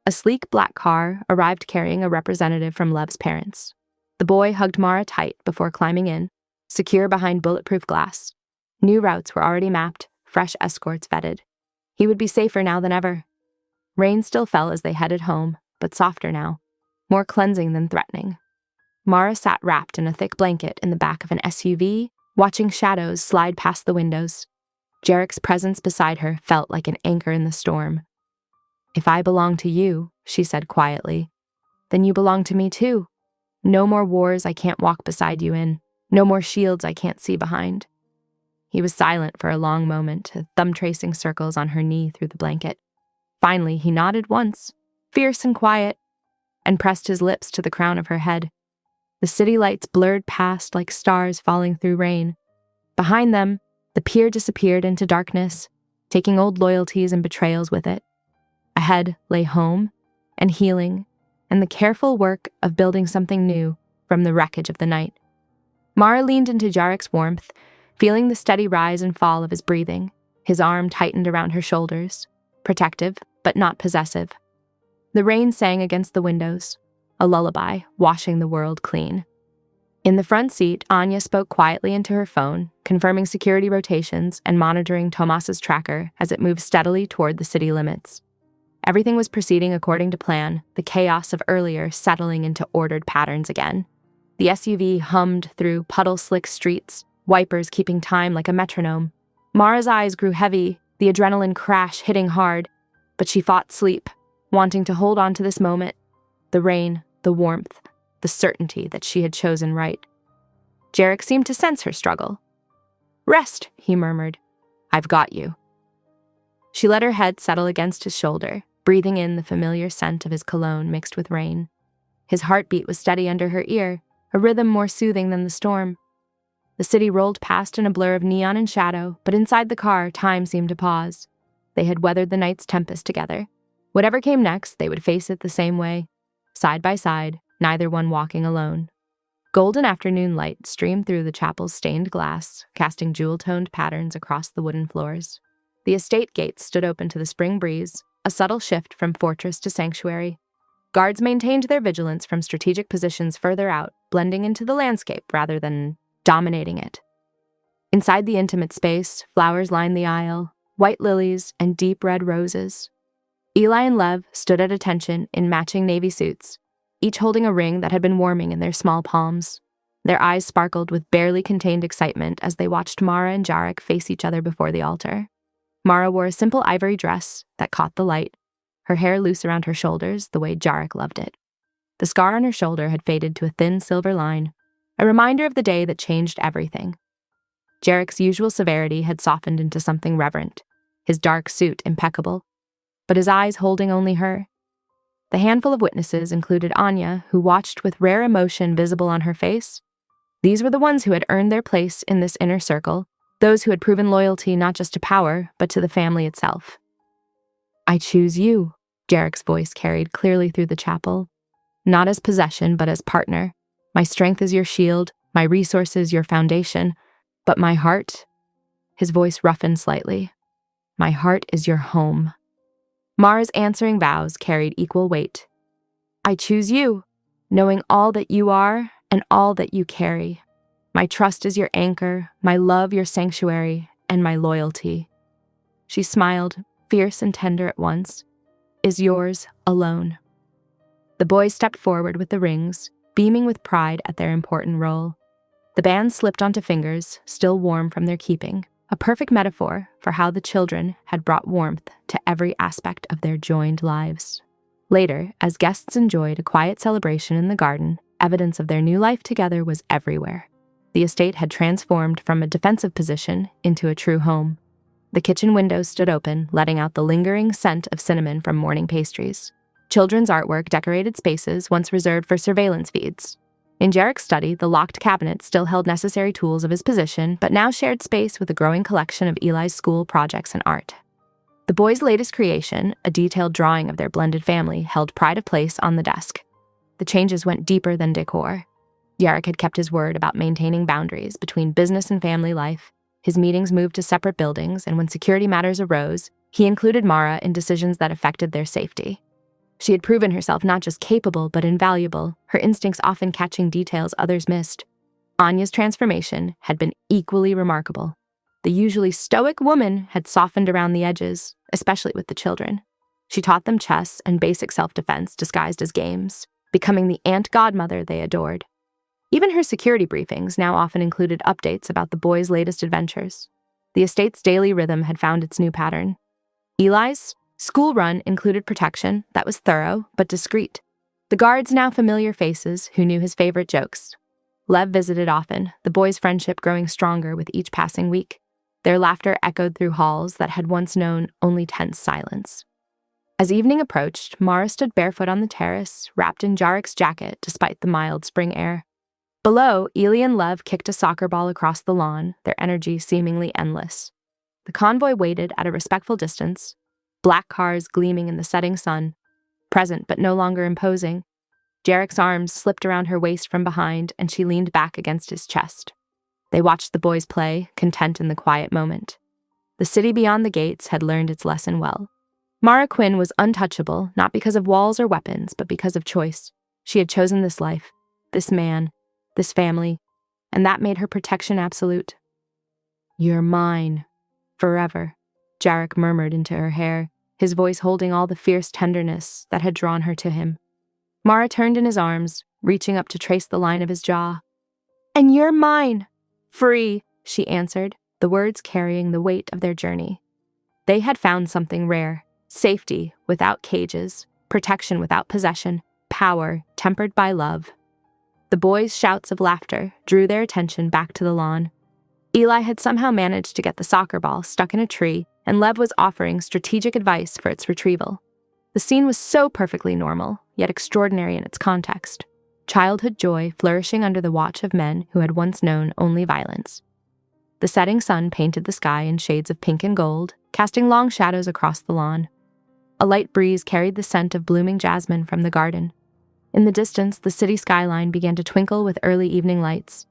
A sleek black car arrived carrying a representative from Lev's parents. The boy hugged Mara tight before climbing in, secure behind bulletproof glass. New routes were already mapped, fresh escorts vetted. He would be safer now than ever. Rain still fell as they headed home, but softer now, more cleansing than threatening. Mara sat wrapped in a thick blanket in the back of an SUV, watching shadows slide past the windows. Jarek's presence beside her felt like an anchor in the storm. "If I belong to you," she said quietly, "then you belong to me too. No more wars I can't walk beside you in. No more shields I can't see behind." He was silent for a long moment, a thumb tracing circles on her knee through the blanket. Finally, he nodded once, fierce and quiet, and pressed his lips to the crown of her head. The city lights blurred past like stars falling through rain. Behind them, the pier disappeared into darkness, taking old loyalties and betrayals with it. Ahead lay home and healing and the careful work of building something new from the wreckage of the night. Mara leaned into Jarek's warmth, feeling the steady rise and fall of his breathing. His arm tightened around her shoulders, protective but not possessive. The rain sang against the windows, a lullaby washing the world clean. In the front seat, Anya spoke quietly into her phone, confirming security rotations and monitoring Tomas's tracker as it moved steadily toward the city limits. Everything was proceeding according to plan, the chaos of earlier settling into ordered patterns again. The SUV hummed through puddle-slick streets, wipers keeping time like a metronome. Mara's eyes grew heavy, the adrenaline crash hitting hard, but she fought sleep, wanting to hold on to this moment, the rain, the warmth, the certainty that she had chosen right. Jarek seemed to sense her struggle. "Rest," he murmured. "I've got you." She let her head settle against his shoulder, breathing in the familiar scent of his cologne mixed with rain. His heartbeat was steady under her ear, a rhythm more soothing than the storm. The city rolled past in a blur of neon and shadow, but inside the car, time seemed to pause. They had weathered the night's tempest together. Whatever came next, they would face it the same way, side by side, neither one walking alone. Golden afternoon light streamed through the chapel's stained glass, casting jewel-toned patterns across the wooden floors. The estate gates stood open to the spring breeze, a subtle shift from fortress to sanctuary. Guards maintained their vigilance from strategic positions further out, blending into the landscape rather than dominating it. Inside the intimate space, flowers lined the aisle, white lilies and deep red roses. Eli and Lev stood at attention in matching navy suits, each holding a ring that had been warming in their small palms. Their eyes sparkled with barely contained excitement as they watched Mara and Jarek face each other before the altar. Mara wore a simple ivory dress that caught the light, her hair loose around her shoulders the way Jarek loved it. The scar on her shoulder had faded to a thin silver line, a reminder of the day that changed everything. Jarek's usual severity had softened into something reverent, his dark suit impeccable, but his eyes holding only her. The handful of witnesses included Anya, who watched with rare emotion visible on her face. These were the ones who had earned their place in this inner circle, those who had proven loyalty not just to power, but to the family itself. "I choose you," Jarek's voice carried clearly through the chapel. "Not as possession, but as partner. My strength is your shield, my resources your foundation, but my heart," his voice roughened slightly, "my heart is your home." Mara's answering vows carried equal weight. "I choose you, knowing all that you are and all that you carry. My trust is your anchor, my love your sanctuary, and my loyalty." She smiled, fierce and tender at once. "Is yours alone." The boys stepped forward with the rings, beaming with pride at their important role. The bands slipped onto fingers, still warm from their keeping, a perfect metaphor for how the children had brought warmth to every aspect of their joined lives. Later, as guests enjoyed a quiet celebration in the garden, evidence of their new life together was everywhere. The estate had transformed from a defensive position into a true home. The kitchen windows stood open, letting out the lingering scent of cinnamon from morning pastries. Children's artwork decorated spaces once reserved for surveillance feeds. In Jarek's study, the locked cabinet still held necessary tools of his position, but now shared space with a growing collection of Eli's school projects and art. The boys' latest creation, a detailed drawing of their blended family, held pride of place on the desk. The changes went deeper than decor. Jarek had kept his word about maintaining boundaries between business and family life. His meetings moved to separate buildings, and when security matters arose, he included Mara in decisions that affected their safety. She had proven herself not just capable, but invaluable, her instincts often catching details others missed. Anya's transformation had been equally remarkable. The usually stoic woman had softened around the edges, especially with the children. She taught them chess and basic self-defense disguised as games, becoming the aunt godmother they adored. Even her security briefings now often included updates about the boys' latest adventures. The estate's daily rhythm had found its new pattern. Eli's school run included protection that was thorough but discreet. The guards now familiar faces who knew his favorite jokes. Lev visited often, the boys' friendship growing stronger with each passing week. Their laughter echoed through halls that had once known only tense silence. As evening approached, Mara stood barefoot on the terrace, wrapped in Jarek's jacket despite the mild spring air. Below, Eli and Lev kicked a soccer ball across the lawn, their energy seemingly endless. The convoy waited at a respectful distance, black cars gleaming in the setting sun, present but no longer imposing. Jarek's arms slipped around her waist from behind, and she leaned back against his chest. They watched the boys play, content in the quiet moment. The city beyond the gates had learned its lesson well. Mara Quinn was untouchable, not because of walls or weapons, but because of choice. She had chosen this life, this man, this family, and that made her protection absolute. "You're mine, forever," Jarek murmured into her hair, his voice holding all the fierce tenderness that had drawn her to him. Mara turned in his arms, reaching up to trace the line of his jaw. "And you're mine, free," she answered, the words carrying the weight of their journey. They had found something rare: safety without cages, protection without possession, power tempered by love. The boys' shouts of laughter drew their attention back to the lawn. Eli had somehow managed to get the soccer ball stuck in a tree, and Lev was offering strategic advice for its retrieval. The scene was so perfectly normal, yet extraordinary in its context. Childhood joy flourishing under the watch of men who had once known only violence. The setting sun painted the sky in shades of pink and gold, casting long shadows across the lawn. A light breeze carried the scent of blooming jasmine from the garden. In the distance, the city skyline began to twinkle with early evening lights.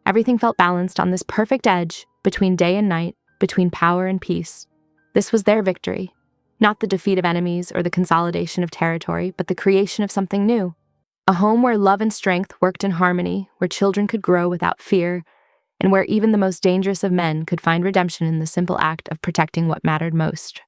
Everything felt balanced on this perfect edge, between day and night, between power and peace. This was their victory. Not the defeat of enemies or the consolidation of territory, but the creation of something new. A home where love and strength worked in harmony, where children could grow without fear, and where even the most dangerous of men could find redemption in the simple act of protecting what mattered most.